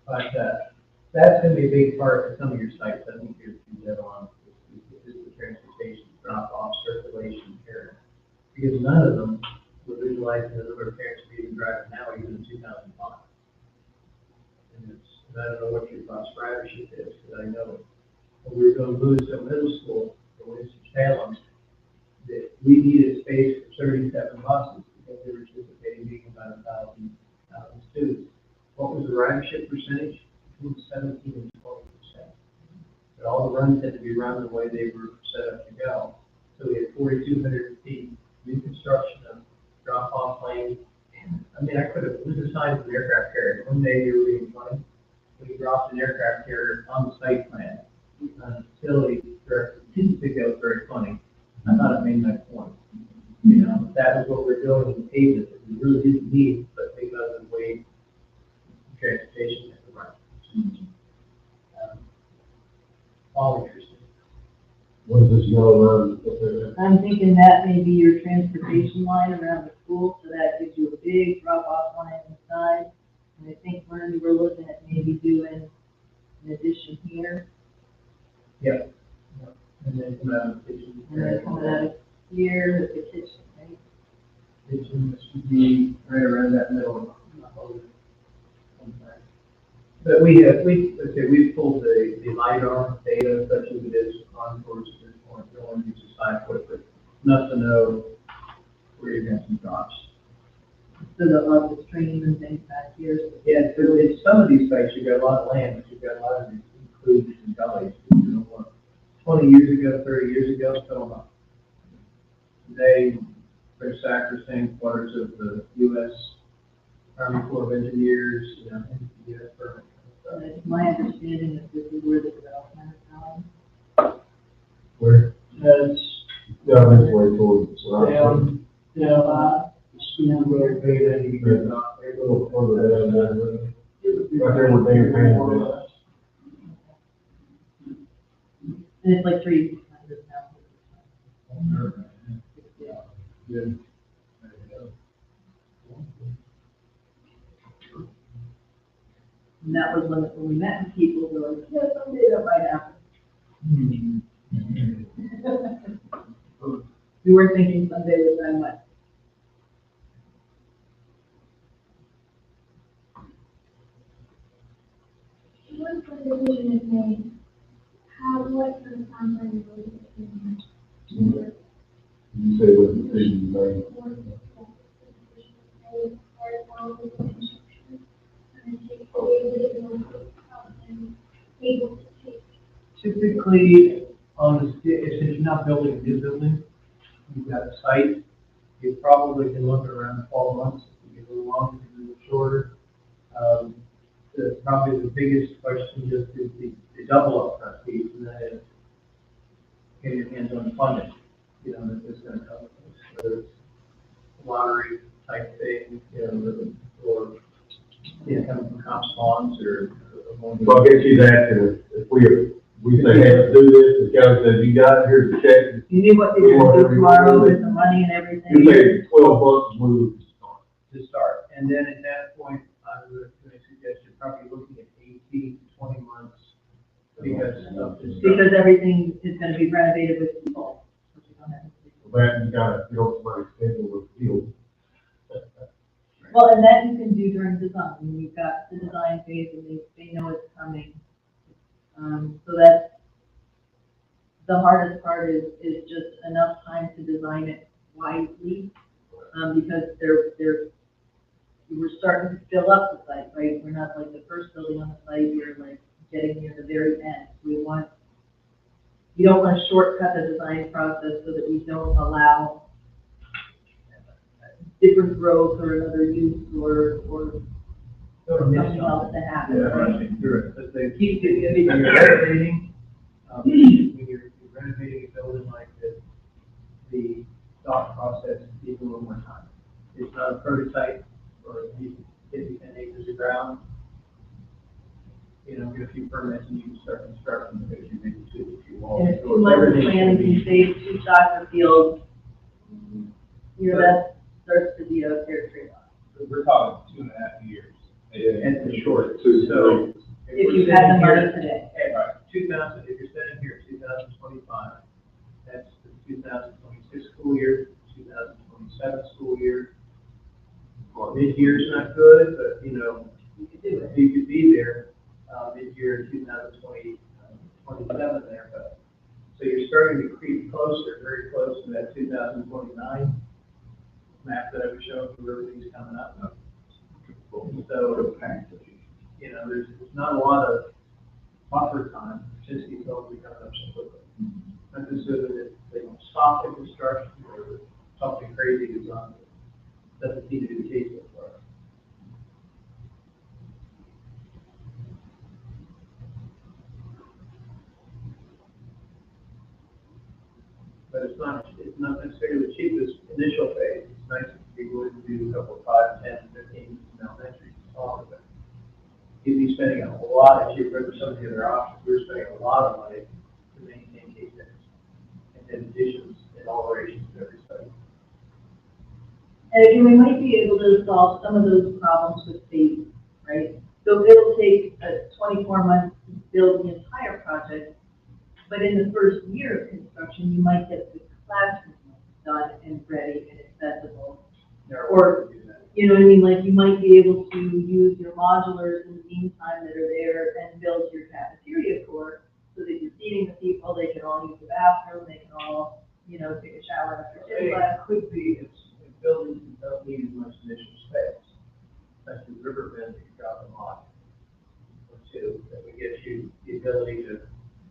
But, that's gonna be a big part of some of your sites, I think you're dead on, is the transportation, drop off, circulation, care. Because none of them were visualizing the number of parents being driving now, even in 2005. And I don't know what your bus ridership is, because I know when we were going to Louisville Middle School, for Winston-Salem, that we needed space for 37 buses because they were anticipating being about 1,000 students. What was the ridership percentage? Between 17 and 20%. But all the runs had to be run the way they were set up to go. So we had 4,200 feet, new construction of drop-off lanes. I mean, I could have, it was assigned to the aircraft carrier. One day they were being funny. We dropped an aircraft carrier on the site plan. Facility director didn't think that was very funny. I thought it made my point. You know, that was what we're doing in pavement that we really didn't need, but because of the way transportation had to run. All interesting. What is this yellow road? I'm thinking that may be your transportation line around the school, so that gives you a big drop-off line inside. And I think when we were looking at maybe doing an addition here, Yep. And then come out of the kitchen. and then coming out of here with the kitchen, right? Kitchen should be right around that middle. But let's say we pulled the LiDAR data such as it is contours at this point, no one uses 5 foot, but enough to know where you're getting some drops. So the stream and things back here. Yeah, so in some of these sites, you've got a lot of land, but you've got a lot of these includes and gullies. You know, what, 20 years ago, 30 years ago, so much. Today, they're sacrosanct parts of the U.S. Army Corps of Engineers, you know, U.S. permit. And it's my understanding that this is where the development is going. Where? That's Down this way towards. down, the school road, A little further down there. Right there where Dan Pan is. And it's like 300 now. Yeah. And that was when we met with people, we were like, yeah, someday that might happen. We were thinking someday with that much. Once the decision is made, what sort of timeline will you be You say what the decision made. Able to take. Typically, since you're not building a new building, you've got a site, you probably can look at around 12 months, you get a little longer, a little shorter. Probably the biggest question just is the double upfront fees, and that is getting your hands on funding, you know, that is going to come with this, whether it's lottery type thing, you know, or, you know, coming from cops bonds or. Well, I guess she's asking if we say, hey, let's do this, the county says, you got it, here's the check. You knew what they were going to do tomorrow with the money and everything. You say 12 months is moved To start, and then at that point, I would suggest you're probably looking at 18 to 20 months because of this. Because everything is going to be renovated with people. That you gotta, you don't want to schedule the field. Well, and that you can do during design. I mean, you've got the design phase and they know it's coming. So that's, the hardest part is just enough time to design it wisely. Because we're starting to fill up the site, right? We're not like the first building on the site, we're like getting near the very end. You don't want to shortcut the design process so that we don't allow different growth or another use or something else to happen. Yeah, Right? right, you're right. But the key to when you're renovating, when you're renovating a building like this, the thought process needs a little more time. It's not a prototype or 50 acres of ground. you know, get a few permits and you can start construction if you need to, if you want. And if 2 months of planning can save 2 soccer fields, you know, that starts to be a fair trade-off. So we're talking 2.5 years. And for short. So. If you had the money today. Okay, right, 2000, if you're sitting here at 2025, that's the 2026 school year, 2027 school year. Well, mid-year's not good, but, you know, you could do it. You could be there, mid-year 2027 there, but, so you're starting to creep closer, very close to that 2029 map that I was showing you, where everything's coming up. So, you know, there's not a lot of buffer time since these homes are coming up so quickly. Not to say that they don't stop the construction or something crazy is on, doesn't seem to be the case so far. But it's not necessarily the cheapest initial phase. It's nice to be willing to do a couple of 5, 10, 15 elementary smaller, but you'd be spending a lot, if you remember some of the other options, we were spending a lot of money to maintain K-6. And then additions and alterations to every site. And again, we might be able to solve some of those problems with phasing, right? So it'll take 24 months to build the entire project, but in the first year of construction, you might get the classroom done and ready and accessible. Or, you know what I mean, like you might be able to use your modulars in the meantime that are there and build your cafeteria core so that you're feeding the people, they can all use the bathroom, they can all, you know, take a shower after gym class. It could be, it's buildings that don't need as much initial space. Like the river bend that you drop them off. Or 2, that would give you the ability to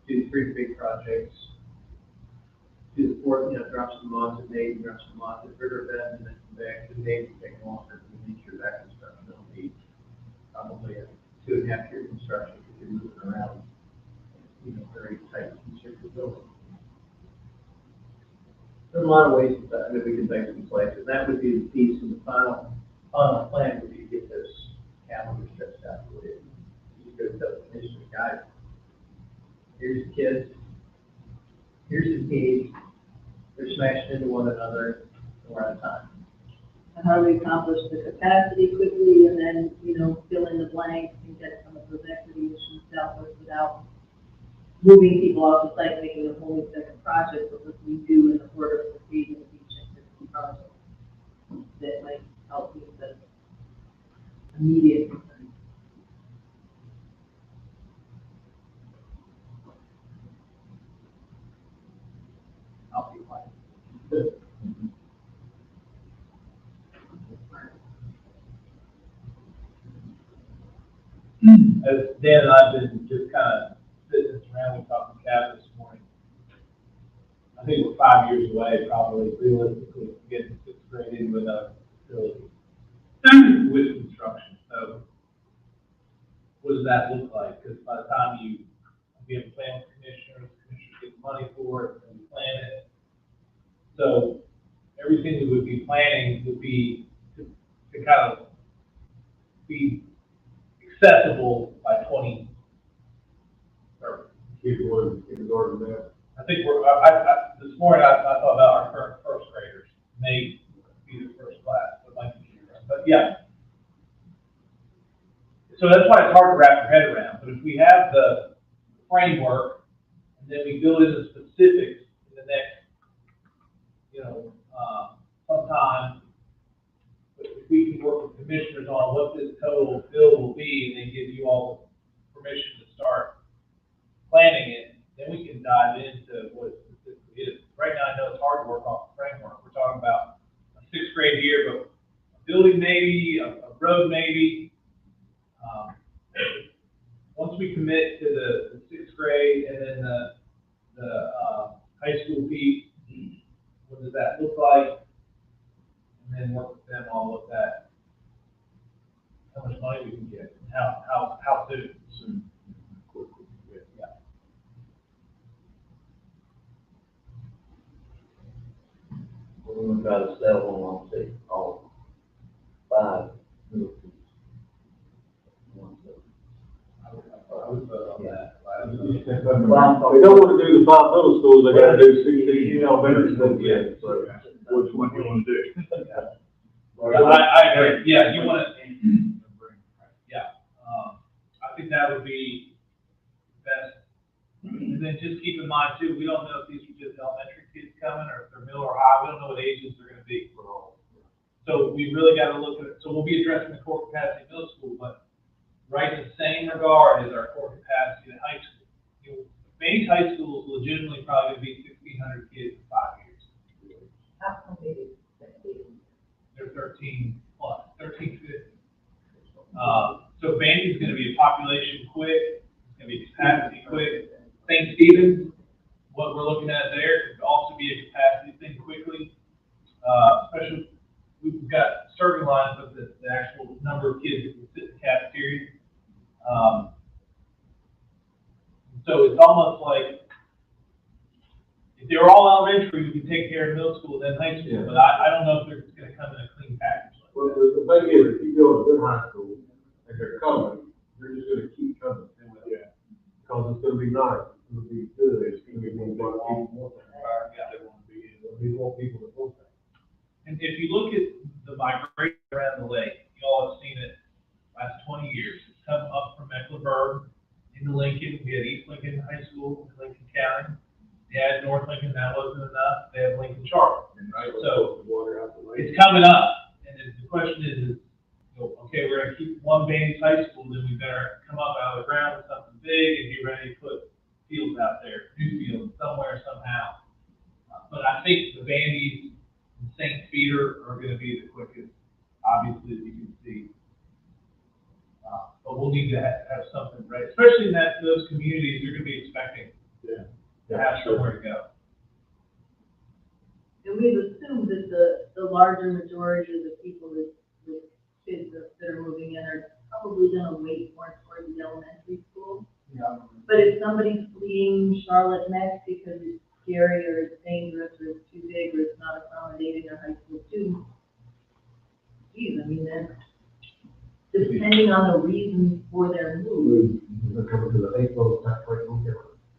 do 3 big projects. Do the 4th, you know, drop some mods at Nate, drop some mods at river bend, and then come back to Nate and take longer to make sure that construction will be probably a 2.5 year construction if you're moving around. You know, very tight, constricted building. There's a lot of ways that we can think in place, and that would be the piece in the final plan would be to get this calendar stretched out for you. You go tell the commissioner, guys, here's the kids, here's the needs, they're smashed into one another, and we're out of time. And how do we accomplish the capacity quickly and then, you know, fill in the blanks and get some of those equity issues dealt with without moving people off the site, making it a wholly second project, but what we do in the order of proceeding of each existing project that might help with the immediate concern. I'll be quiet. As Dan and I've been just kind of sitting around, we talked to Kat this morning. I think we're 5 years away, probably realistically, to get the 6th grade into another facility with construction. So what does that look like? Because by the time you have a plan with commissioners get the money for it, and we plan it. So everything we would be planning would be to kind of be accessible by 2030. Kindergarten there. I think this morning I thought about our current 1st graders, may be the 1st class, but yeah. So that's why it's hard to wrap your head around, but if we have the framework, and then we build in the specifics in the next, you know, sometime, if we can work with commissioners on what this total bill will be, and then give you all the permission to start planning it, then we can dive into what it specifically is. Right now, I know it's hard to work off the framework. We're talking about a 6th grade year, but a building maybe, a road maybe. Once we commit to the 6th grade and then the high school piece, what does that look like? And then work with them on what that, how much money we can get, and how soon. Yeah. We're gonna try to sell one on 6, all 5 middle schools. I would They don't wanna do the 5 middle schools, they gotta do 16 elementary schools. Yeah. So, Which one you wanna do? I agree, yeah, you want to, yeah, I think that would be best. And then just keep in mind too, we don't know if these are just elementary kids coming or if they're middle or high, we don't know what ages they're gonna be. So we really gotta look at it, so we'll be addressing the core capacity in middle school, but right in the same regard as our core capacity in high school. You know, Maine high school is legitimately probably gonna be 1,600 kids in 5 years. How come they did that? They're 13 plus, 13, 15. So Bandy's gonna be a population quick, it's gonna be capacity quick. St. Stephen's, what we're looking at there, could also be a capacity thing quickly. Especially, we've got serving lines of the actual number of kids that can sit in the cafeteria. So it's almost like, if they're all elementary, we can take care of middle school, then high school, but I don't know if they're gonna come in a clean package. Well, the thing is, if you go to good high school and they're coming, they're just gonna keep coming. Yeah. Because it's gonna be nice, it's gonna be good, it's gonna be more people, there'll be more people to vote. And if you look at the migration around the lake, you all have seen it last 20 years. It's come up from Mecklenburg into Lincoln. We had East Lincoln High School in Lincoln County. They had North Lincoln, that wasn't enough. They have Lincoln Charter, right? So it's coming up. And the question is, you know, okay, we're gonna keep one Bandy's high school, then we better come up out of the ground with something big and get ready to put fields out there, new fields somewhere, somehow. But I think the Bandy's and St. Peter are gonna be the quickest, obviously, as you can see. But we'll need to have something, right? Especially in those communities, you're gonna be expecting to have somewhere to go. And we've assumed that the larger majority of the people that, the kids that are moving in are probably gonna wait more towards the elementary school. Yeah. But if somebody's fleeing Charlotte next because it's scary or it's dangerous or it's too big or it's not accommodating their high school students, geez, I mean, they're, depending on the reasons for their move, They're coming to the April, that's right,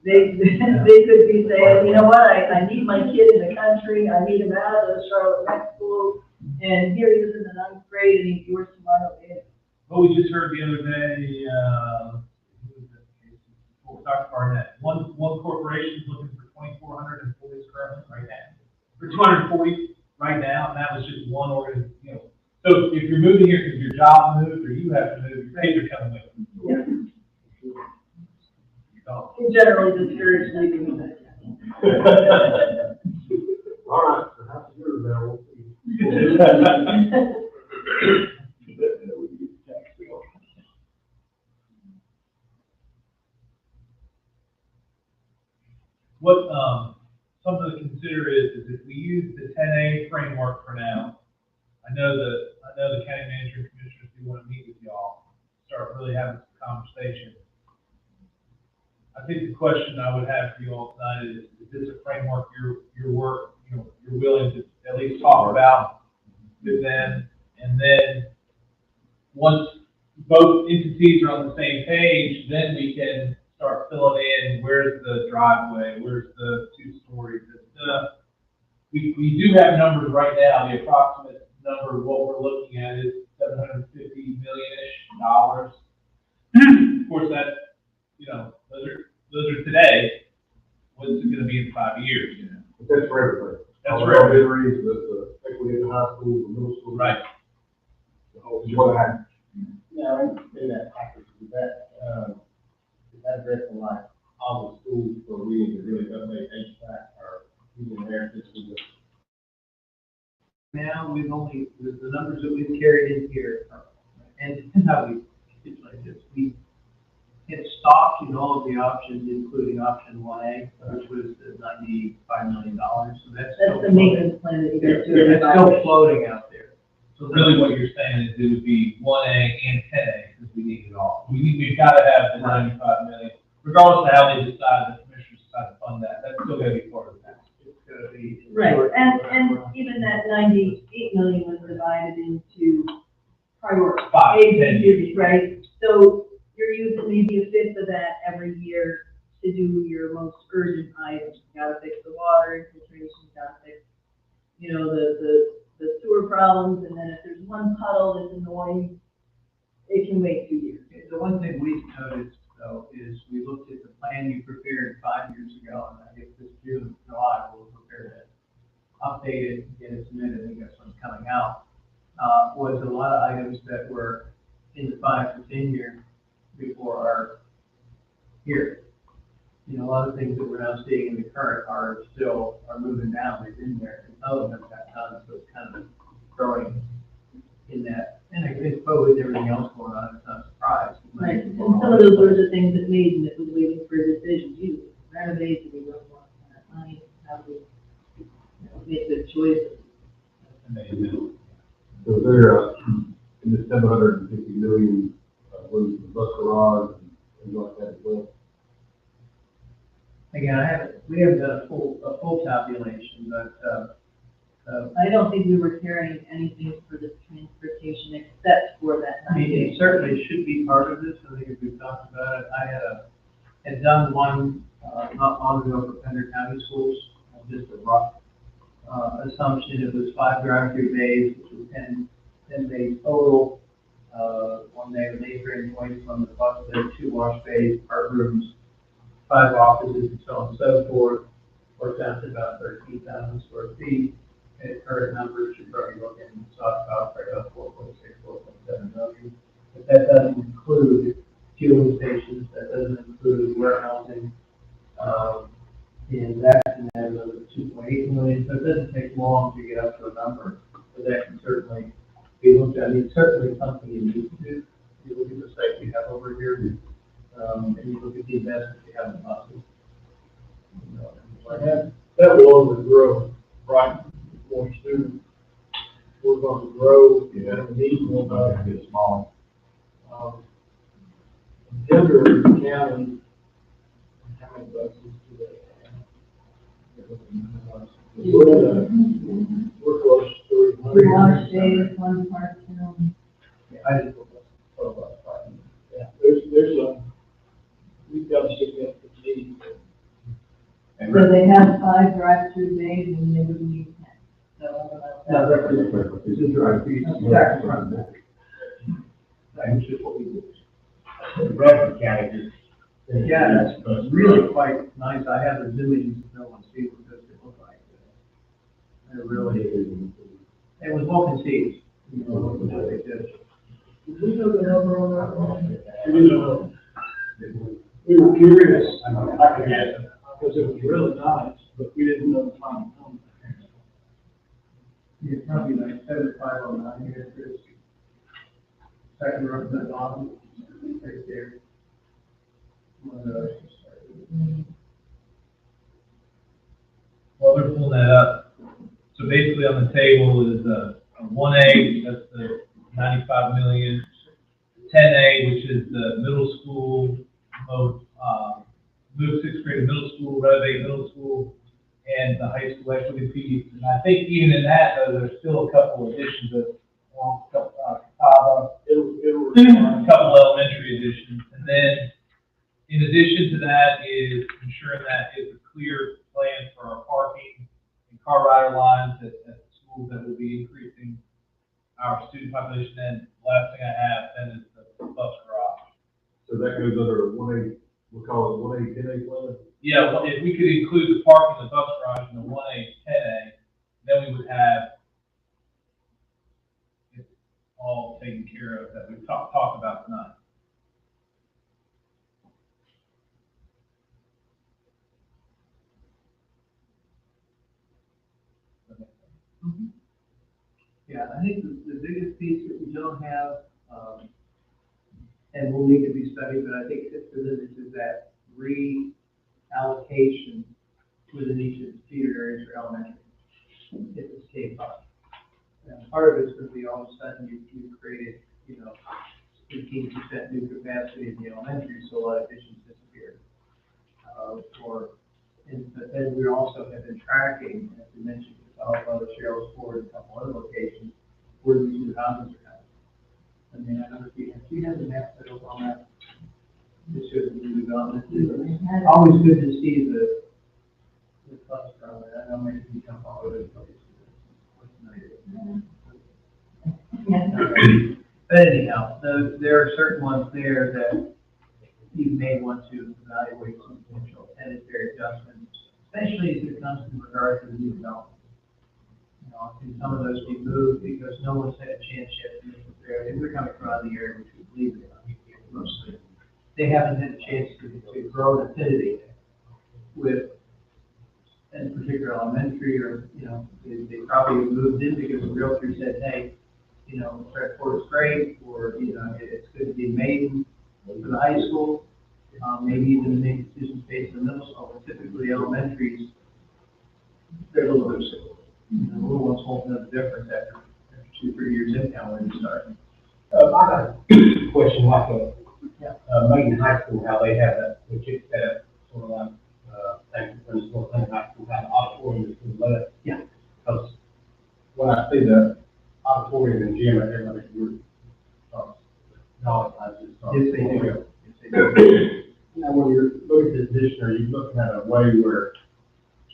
they could be saying, you know what, I need my kid in the country, I need him out of the Charlotte Next School, and here he is in the 9th grade, and he's yours tomorrow. What we just heard the other day, who was that? Dr. Barnett, one corporation's looking for 2,400 employees currently right now, for 240 right now, and that was just one organ, you know. So if you're moving here because your job moved or you have to move, your kids are coming with you. Yeah. So, Generally discouraged leaving this. All right, so how's yours now? We'll see. What, something to consider is if we use the 10A framework for now, I know the county manager and commissioners do want to meet with y'all, start really having some conversation. I think the question I would have for you all tonight is this a framework your work, you know, you're willing to at least talk about with them? And then once both entities are on the same page, then we can start filling in where's the driveway, where's the 2 stories. We do have numbers right now. The approximate number of what we're looking at is $750 million-ish. Of course, that, you know, those are today. What's it going to be in 5 years? You know? But that's for everything. That's for everything. Elementary, especially in the high school, the middle school. Right. The whole, what happened. Yeah, I understand that package, is that addressing like all the schools where we need to really update HVAC or even air systems? Now, we've only, the numbers that we've carried in here, and how we, it's like this, we had stock in all of the options, including option 1A, which was the $95 million, so that's still That's the maintenance plan that you guys do. floating. That's still floating out there. So really what you're saying is it would be 1A and 10A, because we need it all. We've got to have the 95 million, regardless of how they decide, the commissioners decide to fund that, that's still going to be part of that. It's gonna be. Right, and even that 98 million was divided into priority. 5, A, B, 10 C, right? So you're using maybe a fifth of that every year to do your most urgent items. You gotta fix the water infiltration, you gotta fix, you know, the sewer problems, and then if there's one puddle that's annoying, it can wait 2 years. The one thing we've noticed, though, is we looked at the plan you prepared 5 years ago, and I guess this June, July, we'll prepare it, update it, get it submitted, I think that's what's coming out. Was a lot of items that were in the 5 to 10 year before are here. You know, a lot of things that we're now seeing in the current are moving down, they've been there, and some of them got done, so it's kind of growing in that. And I guess with everything else going on, it's not a surprise. Right, and some of those were the things that made, that was waiting for a decision, you renovate, do we really want that money, how do we, you know, make the choices? Amazing. So there, in the 750 million, was the bus garage and like that as well. Again, we haven't done a full calculation, but, I don't think we were carrying anything for the transportation except for that I mean, 90 it certainly should be part of this, I think if we've talked about it, I had done one, not long ago for Pender County Schools, just a rough, assumption, it was 5 drive-through bays, which was 10 bays total. One day with 8 grade points on the bus, there 2 wash bays, art rooms, 5 offices, and so on and so forth, worked out to about 13,000 square feet. At current numbers, you're probably looking about 4.6, 4.7 million. But that doesn't include fueling stations, that doesn't include warehousing, and that's another 2.8 million. So it doesn't take long to get up to a number, but that can certainly be looked at. I mean, certainly something you need to do. You look at the site we have over here, and you look at the investment you have in buses. You know, and like That will only grow, right? More students, we're going to grow, Yeah. and the need will Get small. Denver County, how many buses do they have? We're close to 300. wash bays, one park, you know. Yeah, I just look at about 5. Yeah, there's a, we've got a significant need. So they have 5 drive-through bays and they would need 10. So I don't know. No, that's It's just right. That's just what we do. Bradford County just. Yeah, it's really quite nice. I have the images to no one see what those look like. They're really, it was well conceived, you know, what they did. Did we know the number on that one? We know. We were curious, I could guess, because it was really nice, but we didn't know the final number. It's probably like 7509 here, Chris. Second row from the bottom, right there. While they're pulling that up, so basically on the table is a 1A, that's the 95 million. 10A, which is the middle school, move 6th grade to middle school, renovate middle school, and the high school equity piece. And I think even in that, though, there's still a couple additions of, a couple elementary additions. And then, in addition to that, is ensuring that it's a clear plan for our parking and car rider lines at the schools that will be increasing our student population. And last thing I have then is the bus garage. So that goes under 1A, we'll call it 1A, 10A plan? Yeah, well, if we could include the parking, the bus garage, and the 1A, 10A, then we would have it all taken care of that we've talked about tonight. Yeah, I think the biggest piece that we don't have, and will need to be studied, but I think fits within this is that reallocation within each of the feeder areas for elementary. If it's K-5. And part of it's going to be all of a sudden you've created, 15% new capacity in the elementary, so a lot of additions disappear. But then we also have been tracking, as we mentioned, by the Cheryl's Ford and a couple other locations, where these new houses are coming. I mean, I don't know if you have the map set up on that. This shows the new development. It's always good to see the cluster on that. I know maybe you jump all over the place. But anyhow, there are certain ones there that you may want to evaluate some potential sanitary adjustments, especially as it comes in regard to the new development. You know, can some of those be moved because no one's had a chance yet to make it there? They're coming from out of the area, which we believe they are mostly. They haven't had a chance to grow an affinity with any particular elementary, or, you know, they probably moved in because the realtor said, hey, you know, Fredport is great, or, you know, it's good to be made for the high school. Maybe even make decisions based on middle school. But typically elementaries, they're a little bit, you know, little ones won't know the difference after 2-3 years in now when they start. I got a question like Maiden High School, how they have that, which is set up sort of like, thank you, principal, Maiden High School, have an auditorium that's been left. Yeah. Because when I see the auditorium and gym at everybody's group, knowledge, I just. Yes, they do. Yes, they do. Now, when you're looking at this addition, are you looking at a way where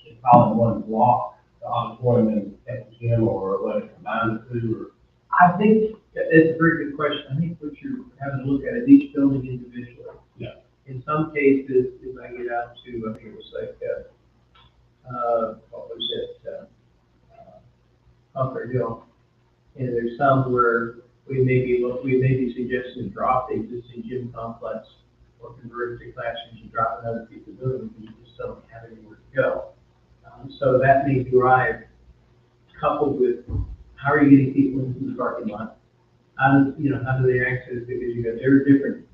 it's all in one block, the auditorium and the gym, or let it combine the two, or? I think it's a very good question. I think what you're having to look at is each building individually. Yeah. In some cases, if I get out to, I think it was like, what was it, Comfort Hill, and there's some where we may be suggesting drop the existing gym complex or convert it to classrooms and drop another piece of building because you just don't have anywhere to go. So that may drive, coupled with how are you getting people into the parking lot? How do they access, because there are different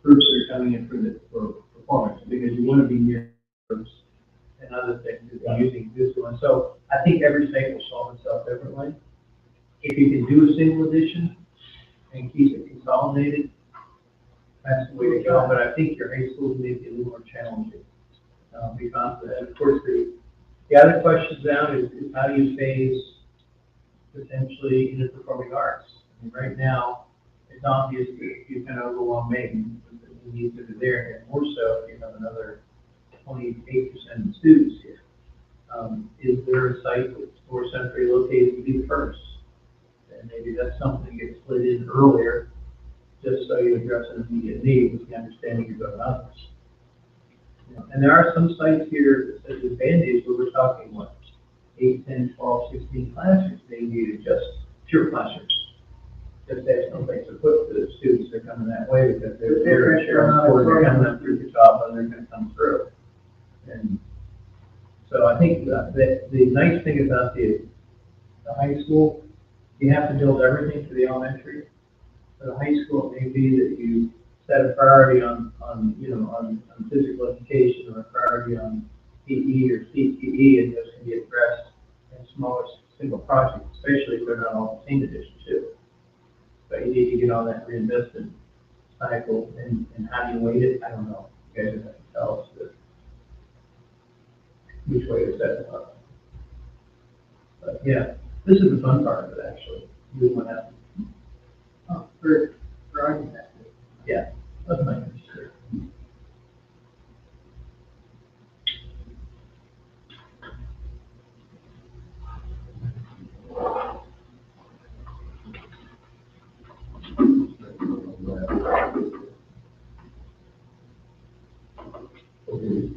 groups that are coming in for performance, because you want to be near groups and other things that they're using this one. So I think every state will solve itself differently. If you can do a single edition and keep it consolidated, that's the way to go. But I think your high schools may be a little more challenging. Because, of course, the other question now is how do you phase potentially in the performing arts? I mean, right now, it's obvious that you kind of overwhelm Maiden with the needs that are there, and more so if you have another 28% of the students here. Is there a site that's more centrally located to be the first? And maybe that's something that gets split in earlier, just so you address an immediate need with the understanding you're going others. You know, and there are some sites here, such as Band-Aids, where we're talking, 8, 10, 12, 16 classrooms, they needed just pure classrooms. Just have someplace to put the students that are coming that way, because they're coming up through the top and they're gonna come through. And so I think that the nice thing about the high school, you have to build everything for the elementary. For the high school, it may be that you set a priority on physical education, or a priority on PE or CTE, and those can be addressed in smaller single projects, especially if they're not all the same edition too. But you need to get on that reinvestment cycle, and how do you weight it? I don't know. You guys have to tell us which way to set it up. But yeah, this is the fun part of it, actually. We want to, for arguing that. Yeah, that's my concern. Okay.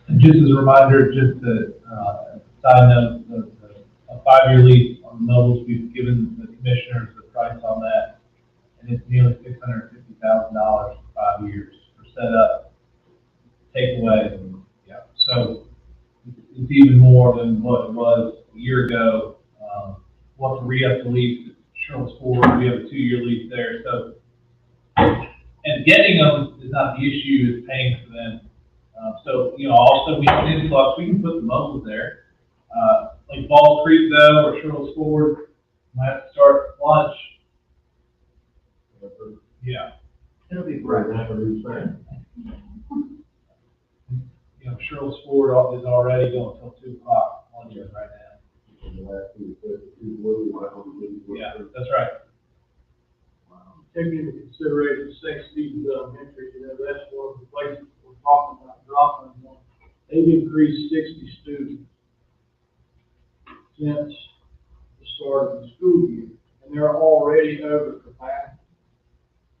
And just as a reminder, just a side note, a 5-year lease on the mobiles, we've given the commissioners the price on that, and it's nearly $650,000 for 5 years for setup, takeaway, yeah. So it's even more than what it was a year ago. We'll have to re-up the lease at Charles Ford. We have a 2-year lease there, so. And getting them is not the issue, it's paying for them. So, also we have an influx, we can put the mobiles there. Like Ball Creek though, or Charles Ford, might have to start lunch. Yeah. It'll be Right bright. now, we're saying. you know, Cheryl's Ford is already going till 2 o'clock on it right now. And the last two, two blue, I don't believe. Yeah, that's right. Taking into consideration St. Stephen's Elementary, you know, that's one of the places we're talking about dropping them. They've increased 60 students since the start of the school year, and they're already over capacity.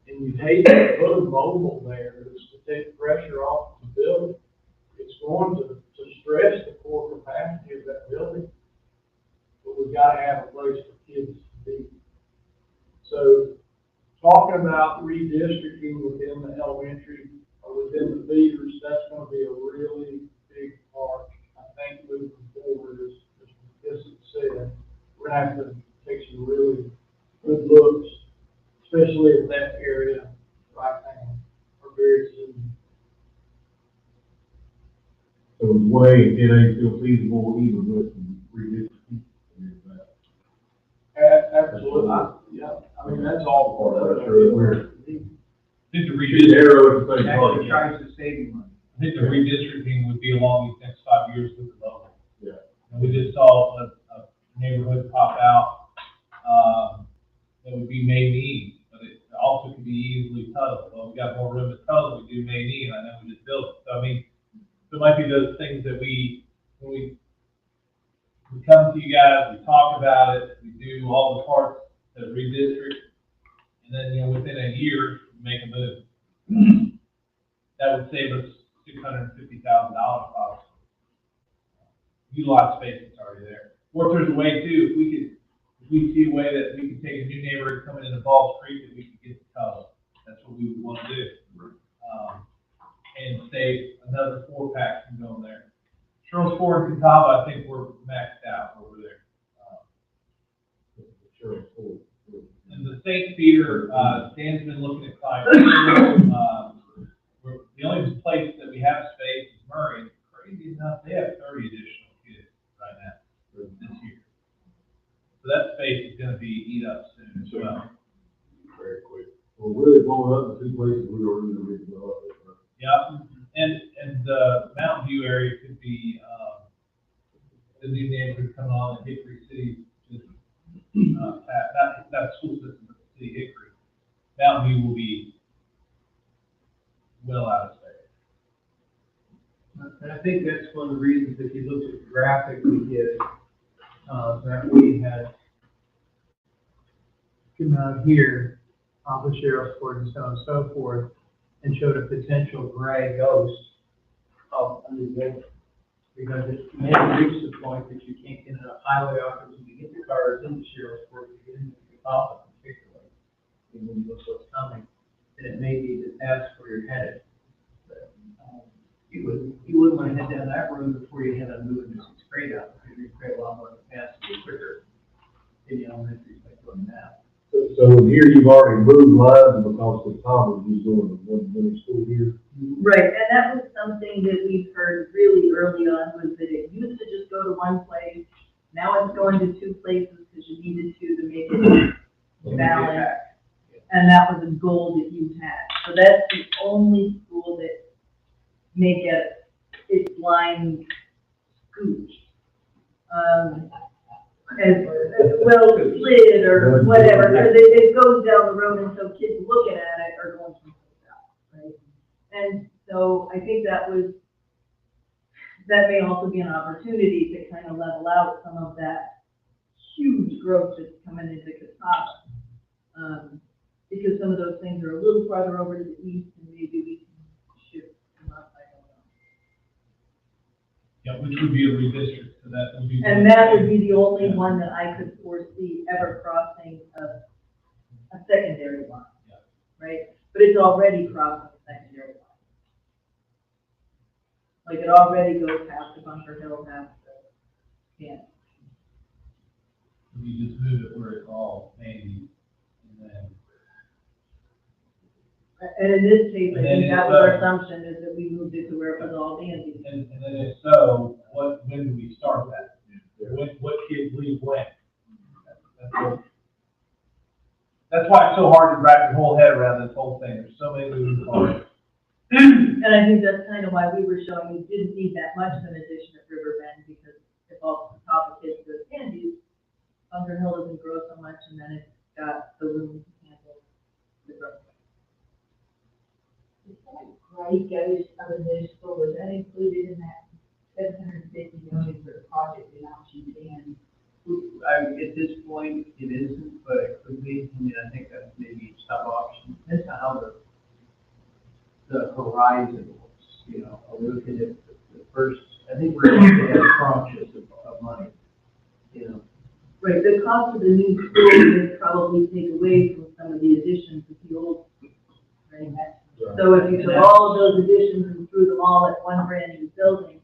And you hate to put a mobile there just to take pressure off the building. It's going to stress the core capacity of that building, but we've got to have a place for kids to be. So, talking about redistricting within the elementary or within the feeders, that's going to be a really big part. I think moving forward, as Mr. said, we're going to have to take some really good looks, especially in that area right now, or very soon. So it's way, it ain't still feasible even with redistricting. Absolutely, yeah, I mean, that's all part of it. I think the Shoot the arrow at the same Actually time. tries to save you money. I think the redistricting would be along these next 5 years with the local. Yeah. And we just saw a neighborhood pop out, that would be May, but it also could be easily Tuttle. Well, we got more room at Tuttle, we do May, and I know we just built it. So I mean, there might be those things that when we come to you guys, we talk about it, we do all the parts that redistrict, and then, you know, within a year, we make a move. That would save us $650,000 probably. Utilize space that's already there. Or if there's a way too, if we see a way that we could take a new neighborhood coming into Balls Creek that we could get to cover, that's what we would want to do. And save another 4-pack from going there. Cheryl's Ford and Catawba, I think we're maxed out over there. And the state feeder, Dan's been looking at Clyde. The only place that we have space is Murray. Crazy enough, they have 30 additional kids right now this year. So that space is gonna be eat up soon as well. Very quick. Well, really blowing up the two places we were in the original. Yeah, and the Mountain View area could be, the new neighborhood coming on in Hickory City, just, that school system, but the city Hickory. Mountain View will be well out of space. And I think that's one of the reasons, if you look at the graphic we did, that we had come out here, off the Sheriff's Court and so on and so forth, and showed a potential gray ghost of a new building. Because it may reach the point that you can't get enough highway opportunity to get the cars into Sheriff's Court to get into the office particularly. And when you look what's coming, then it may be that that's where you're headed. But, you wouldn't want to head down that road before you head on moving to 6th grade out, because you create a lot more capacity quicker in the elementary by doing that. So in here, you've already moved lines because the Thomas is doing the one middle school here. Right, and that was something that we've heard really early on, was that it used to just go to one place. Now it's going to 2 places because you needed to make it balanced. And that was a goal that you had. So that's the only school that may get its line scooched. As well slid or whatever, because it goes down the road, and so kids looking at it are going to out, right? And so I think that may also be an opportunity to kind of level out some of that huge growth that's coming into Catawba. Because some of those things are a little farther over to the east, and maybe we can shift them up, I don't know. Yeah, which would be a redistrict, so that would be. And that would be the only one that I could foresee ever crossing a secondary line, Yeah. right? But it's already crossing a secondary line. Like it already goes past the Bunker Hill, past the, yeah. You just move it where it's all maybe, and then. And in this case, I And then think that it's, was our assumption, is that we moved it to where it was all dandy. And then if so, when do we start that? What kids leave when? That's why it's so hard to wrap your whole head around this whole thing. There's so many moving parts. And I think that's kind of why we were showing you didn't need that much of an addition at Riverbend, because if all the top of kids goes candies, Underhill doesn't grow so much, and then it's got the room to handle the growth. Is that grade goes of a new school, was that included in that 750 million for the project in option 10? At this point, it isn't, but it could be. I mean, I think that's maybe some option. Depends on how the horizon looks, you know. We're looking at the first, I think we're looking at tranches of money, you know. Right, the cost of the new school would probably take away from some of the additions of the old, right? So if you took all of those additions and threw them all at one brand new building,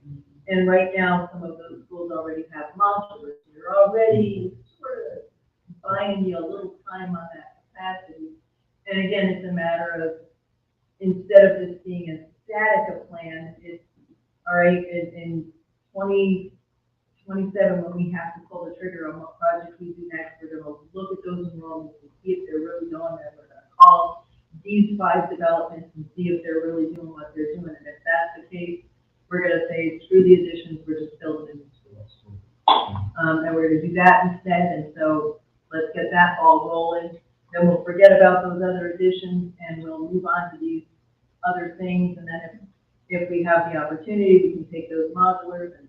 and right now, some of those schools already have modulars, you're already sort of buying you a little time on that capacity. And again, it's a matter of, instead of this being a static plan, it's, all right, in 2027, when we have to pull the trigger on what project we do next, we're gonna look at those enrollments and see if they're really going there. We're gonna call these 5 developments and see if they're really doing what they're doing. And if that's the case, we're gonna say, screw the additions, we're just building new schools. And we're gonna do that instead, and so let's get that ball rolling. Then we'll forget about those other additions, and we'll move on to these other things, and then if we have the opportunity, we can take those modulars and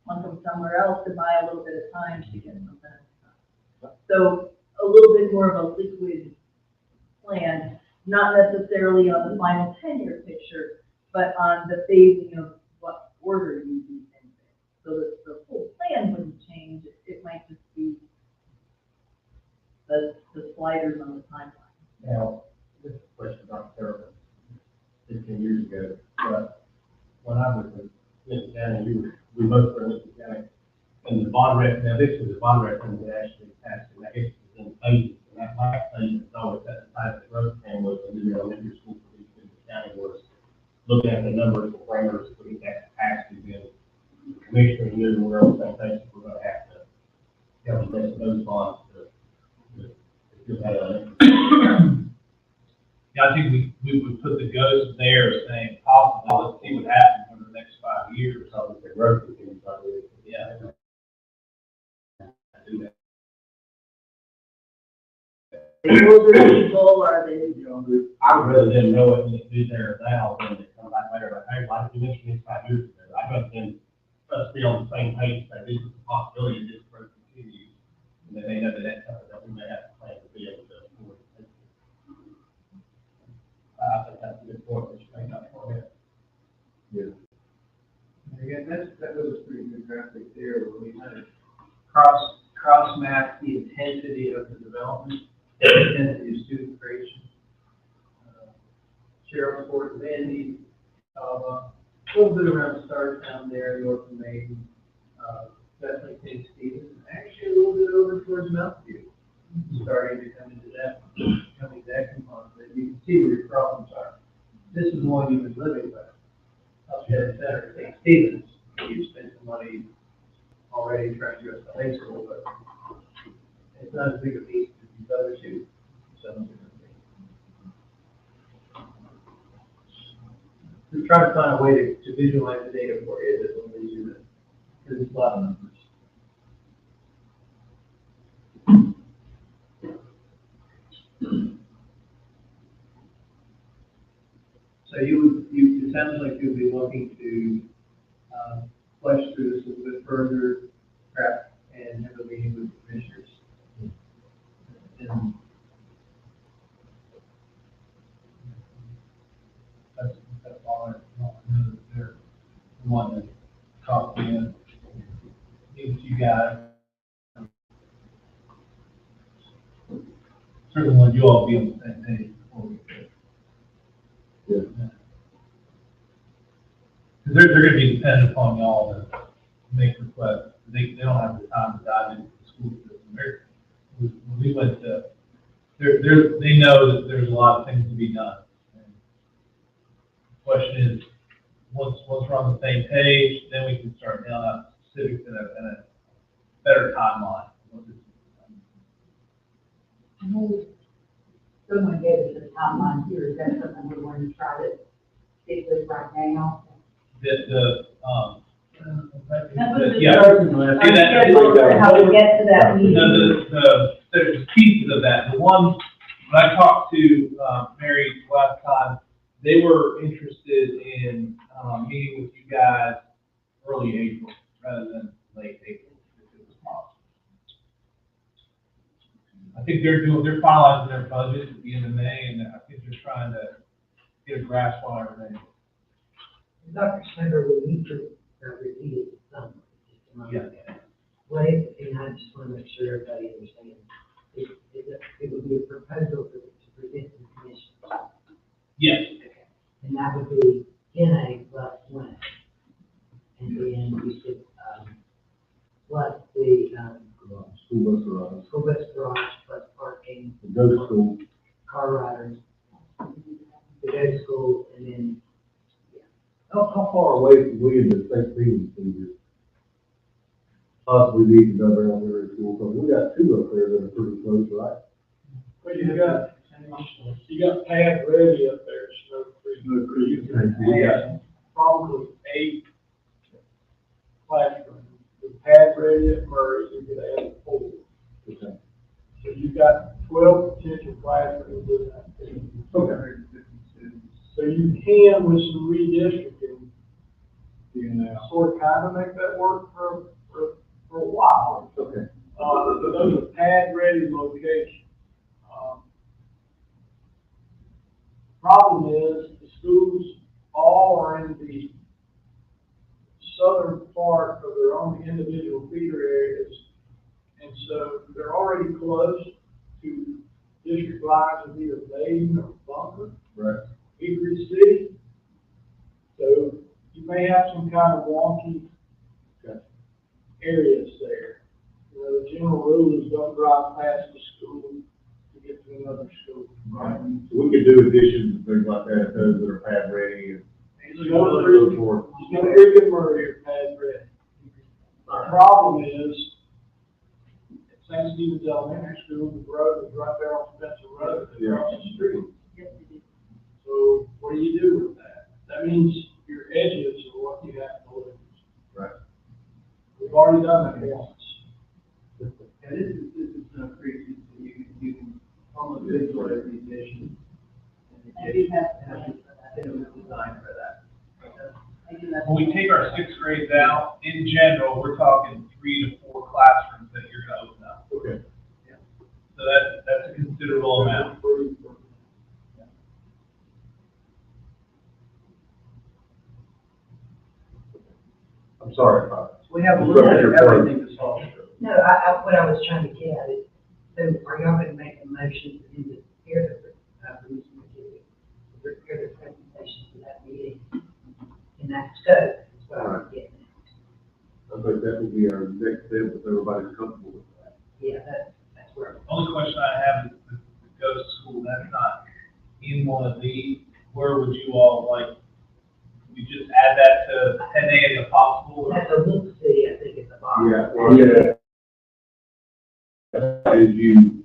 plunk them somewhere else to buy a little bit of time to get something done. So a little bit more of a liquid plan, not necessarily on the final 10-year picture, but on the phasing of what order you do things in. So that the whole plan wouldn't change, it might just be the sliders on the timeline. Now, this is a question about Carolyn, 15 years ago, but when I was in Lincoln County, we both were in Lincoln County, and the bond rec, now this was a bond referendum that actually passed, and I guess it was in phases, and that last phase was always at the time that growth plan was, the new elementary school for Lincoln County was looking at the numbers and parameters to get that capacity, then the commissioners knew we're on the same page, we're gonna have to, invest those bonds to do that. Yeah, I think we would put the goals there saying possible, let's see what happens over the next 5 years. So the growth continues, I believe. Yeah. Do that. Will the goal are they? I would rather them know it and be there now than to come back later, like, hey, why did you mention this 5 years ago? I'd rather them us be on the same page, that this is a possibility of this growth continues. And then they know that that's something that we may have to plan to be able to afford. I think that's a good point, that you may not forget. Yeah. And again, that was a pretty good graphic there, where we kind of cross map the intensity of the development, the intensity of student creation. Sherrilsport, Vandy, a little bit around Startown there, north of Maiden, definitely St. Stephen's, and actually a little bit over towards Mountain View, starting to come into that component. But you can see where your problems are. This is the one you've been living with. Upstate Center, St. Stephen's, you spent some money already trying to address the high school, but it's not as big a piece as these other two. So we're trying to find a way to visualize the data for you that's a little easier, because it's a lot of numbers. So it sounds like you'll be looking to flesh through this a little bit further, perhaps, and have a meeting with the commissioners. And That's all I know that they're wanting to talk in, meet with you guys. Certainly want you all to be on the same page before we do. Yeah. Because they're gonna be dependent upon y'all to make requests. They don't have the time to dive into the school system. When we went to, they know that there's a lot of things to be done. And the question is, once we're on the same page, then we can start nailing out specifics in a better timeline. I know someone gave us a timeline here, is that something we want to try to stick with right now. Yeah. See that? How to get to that meeting. There's pieces of that. The one, when I talked to, Mary last time, they were interested in, meeting with you guys early April rather than late April, if it was possible. I think they're finalizing their budget at the end of May, and I think they're trying to get a grasp on everything. Dr. Snyder, we need to repeat it some. Yeah. What if, and I just want to make sure everybody understands, it would be a proposal to present to the commission. Yes. And that would be 10A plus 1. And then we should, plus the, School bus garage, school bus garage, plus parking, to go to school. car riders, to go to school, and then, How far away from we in the state meeting from this? Possibly need to go around here at school, because we got two up there that are pretty close, right? Well, you got pad ready up there, Snow Creek. Snow Creek. And probably 8 classrooms. The pad ready at Murray, you could add 4. Okay. So you've got 12 potential classrooms in that. Okay. So you can, with some redistricting, sort of kind of make that work for a while. Okay. Those are pad ready locations. Problem is, the schools all are in the southern part of their own individual feeder areas. And so they're already close to district lines of either Dayton or Bunker. Right. Hickory City. So you may have some kind of wonky areas there. You know, the general rule is don't drive past the school to get to another school. Right. So we could do additions and things like that, those that are pad ready and Snow so Creek, forth. Snow Creek and Murray are pad ready. The problem is, at St. Stephen's Elementary School, the road is right there on Spencer Road, across the street. So what do you do with that? That means your edges are what you have to lose. Right. We've already done that once. And this is not crazy, so you can almost visualize the addition. I do have, It was designed for that. I do have. When we take our 6th grades out, in general, we're talking 3 to 4 classrooms that you're gonna open up. Okay. So that's a considerable amount. I'm sorry, We have a Just little right bit of here, everything to solve. no, what I was trying to get at is, so are y'all going to make a motion to prepare the presentation for that meeting? In that scope, is what I was getting at. I think that would be our next step, if everybody's comfortable with that. Yeah, that's where. Only question I have is, if it goes to school, that's not in one of these, where would you all like, you just add that to 10A as a possible? That's a little city, I think, at the bottom. Yeah, well, yeah. As you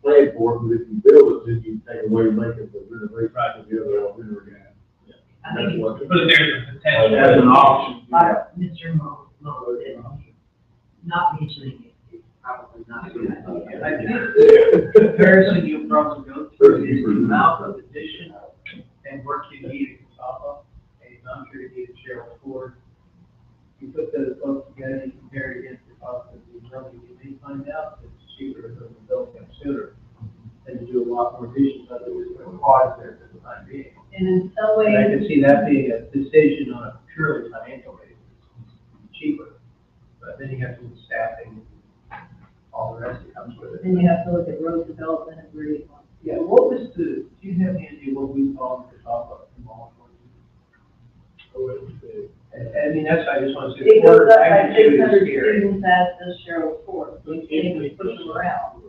plan for it, but if you build it, then you take away making the renovation of the other elementary. I think it's But if there's a potential. As an option. like Mr. Muller said, not mentioning it is probably not a good idea. I think the comparison you'll probably go through is the amount of addition and work you need to top up. And I'm sure you need to share with board. You put those both together and compare it against the cost of the building, you may find out that it's cheaper to build the building sooner than to do a lot more additions, other than the cost there for the time being. And in some And I ways, can see that being a decision on a purely financial basis, cheaper. But then you have to do staffing, all the rest that comes with it. then you have to look at road development and where you want. Yeah, what was do you have handy what we call the top of the mall? I mean, that's, I just want to say. It goes up by magnitude is 600 scary. students as does Cheryl's Ford, so you can't even push them around.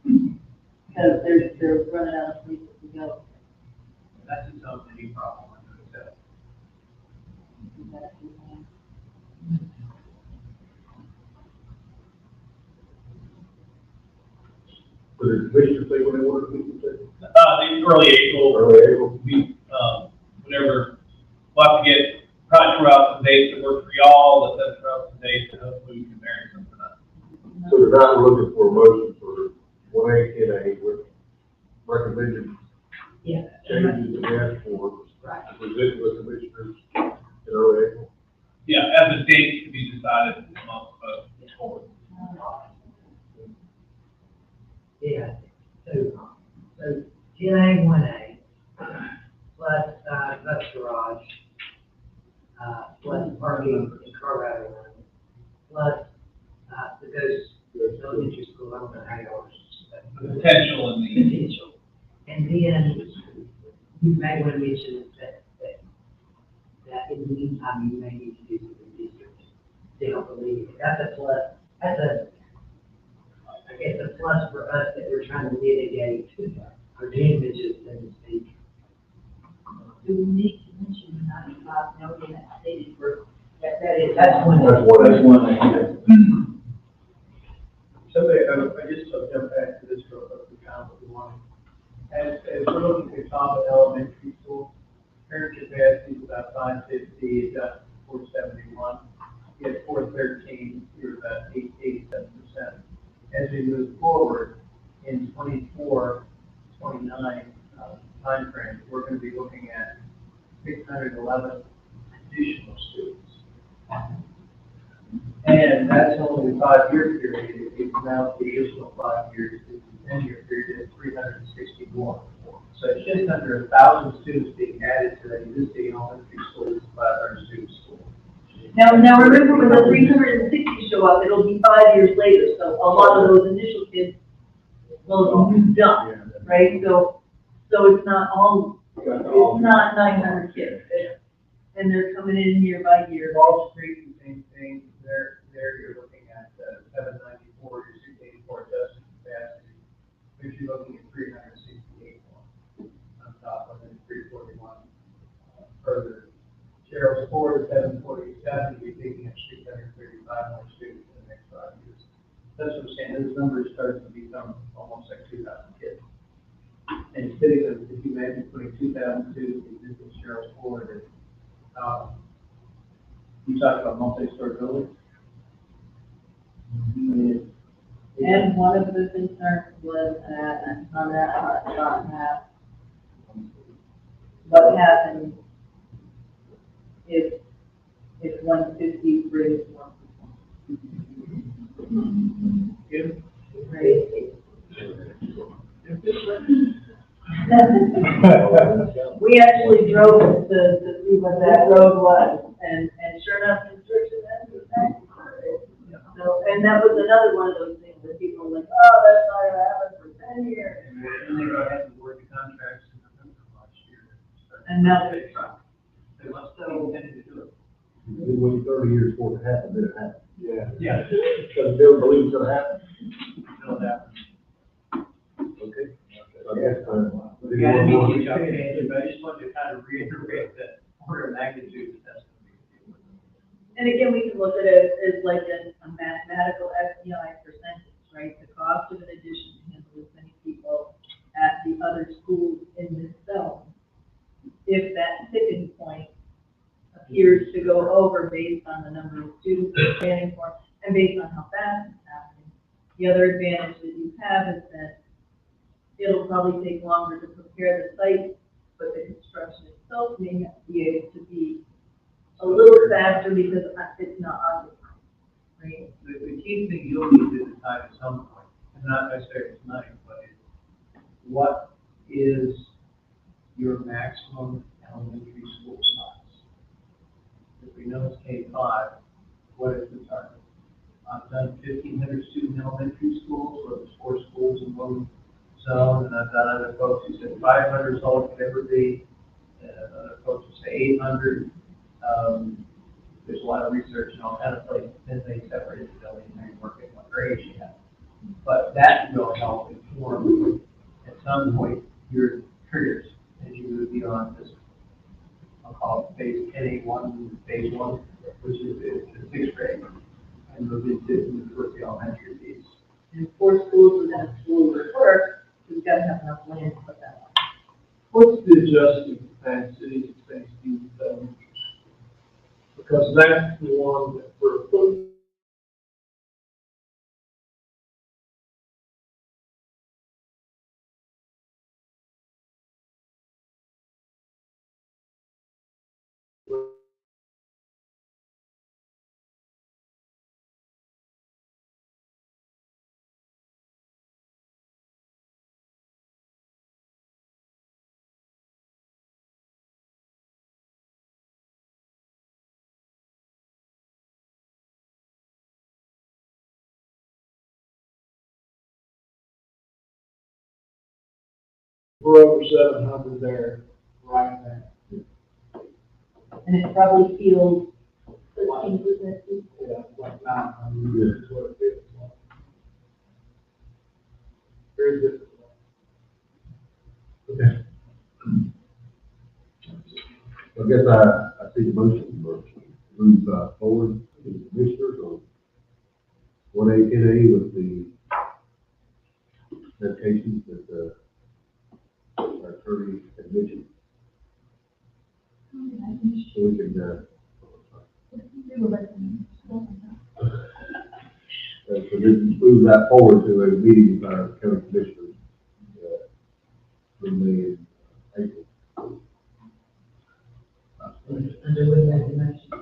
Because they're running out of places to go. That's its own mini problem, I know that. So the commissioner say when they want to meet, you say? The early April, Early April. we, whenever have to try to throw out some dates that work for y'all, let's throw out some dates and hopefully we can marry something up. So tonight we're looking for a motion for 1A, 10A with recommended Yeah. changes and ask for, Right. present with commissioners in early April. Yeah, as a date to be decided amongst both. Yeah, so 10A, 1A, plus, bus garage, plus parking in Colorado, plus, the Ghost Elementary School, I don't know how y'all. The potential in the. Potential. And then you may want to mention that in the meantime, you may need to do some research. They don't believe it. That's a plus, I guess a plus for us that we're trying to mitigate our damages, so to speak. Do we need to mention the 95 million that's stated for? That's one. That's one. Somebody, I just will jump back to this real quick, the comment we wanted. As we're looking at Cobb Elementary School, parent capacity is about 550, it's got 471. You had 413, you're about 87%. As we move forward in 24, 29 timeframe, we're going to be looking at 611 additional students. And that's only a 5-year period. If you count the additional 5 years, it's a 10-year period, it's 361. So it's just under 1,000 students being added to the existing elementary schools, 500 student school. Now remember, when the 360 show up, it'll be 5 years later, so a lot of those initial kids will be done, right? So it's not all, it's not 900 kids, and they're coming in year by year. Wall Street, the same thing, there you're looking at 794, your 684 adjusted capacity, but you're looking at 368 on top of it, 341 further. Gerald's Ford, 747, you're taking up 635 more students in the next 5 years. That's what I'm saying, those numbers start to become almost like 2,000 kids. And instead of, if you imagine putting 2,000 students in existing Gerald's Ford, you talk about multi-story buildings. And one of the concerns was that, on that hot map, what happens if 150 brings 1%? We actually drove to see what that road was, and sure enough, construction has. So, and that was another one of those things that people were like, oh, that's not gonna happen for 10 years. And they go ahead and work the contracts in November last year. And now they're They must have intended to do it. We wait 30 years for it to happen, then it happened. Yeah. Because they don't believe it's gonna happen. It'll happen. Okay. I guess, We got to meet each other, but I just wanted to kind of reiterate that order of magnitude that that's going to be. And again, we can look at it as like a mathematical SPI percentage, right? The cost of an addition to handle as many people at the other schools in this zone. If that tipping point appears to go over based on the number of students we're planning for and based on how fast it's happening. The other advantage that you have is that it'll probably take longer to prepare the site, but the construction itself may be able to be a little faster because it's not occupied, right? The key thing you'll need to decide at some point, and not necessarily tonight, but what is your maximum elementary school size? If we know it's K-5, what is the target? I've done 1,500 student elementary schools, where there's 4 schools in one zone, and I've done other folks who said 500 is all it could ever be, and other folks who say 800. There's a lot of research in all kind of places, then they separate the building and they work at what grades you have. But that will help inform, at some point, your triggers as you move beyond this, I'll call it phase NA1, phase 1, which is the 6th grade, and move into the elementary piece. And 4 schools within a school would work, we've got to have enough land to put that on. What's the adjusted capacity space because that's the one that we're putting. We're over 700 there right now. And it probably feels 13%. Yeah, like 900 is what it feels like. Very good. Okay. I guess I see the motion for move forward to the commissioners on 1A10A with the medications that our attorney had mentioned. So we can, so just move that forward to a meeting with our county commissioners, in May and April. Under what you had mentioned.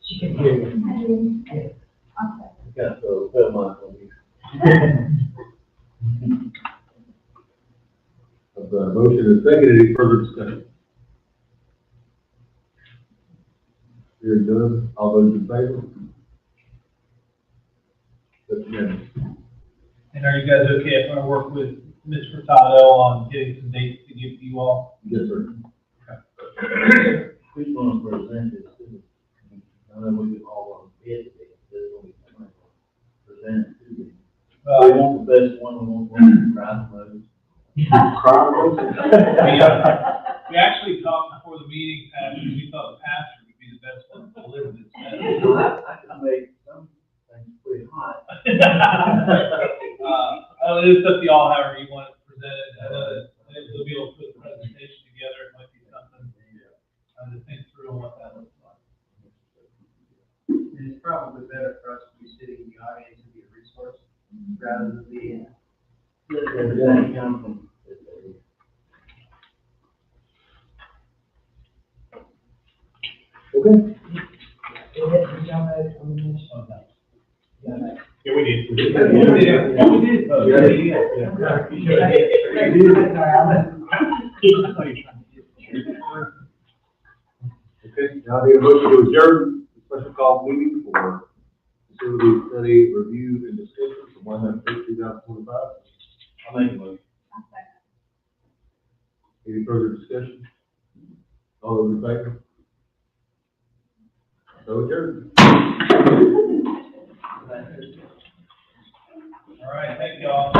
She can hear you. Got the bell mic on you. Of the motion and second, any further discussion? Hearing none, all those in favor? That's unanimous. And are you guys okay if I work with Ms. Furtado on getting some dates to give you all? Yes, sir. Who's going to present this? I know we all want to bid it, there's going to be somebody to present it to me. We want the best one, we want one to try the most. We actually talked before the meeting, Pastor, we thought the pastor would be the best one to deliver this message. I can make some things pretty hot. It's up to y'all however you want it presented, we'll be able to put the presentation together, it might be something, to think through on what that looks like. It's probably better for us to be sitting in the audience and be a resource rather than being. That come from. Okay. Yeah, we did. Okay, now I need a motion to adjourn the special call meeting for facility study review and discussion for 1/5/2025. I'll make a motion. Any further discussion? All those in favor? So adjourned. All right, thank y'all.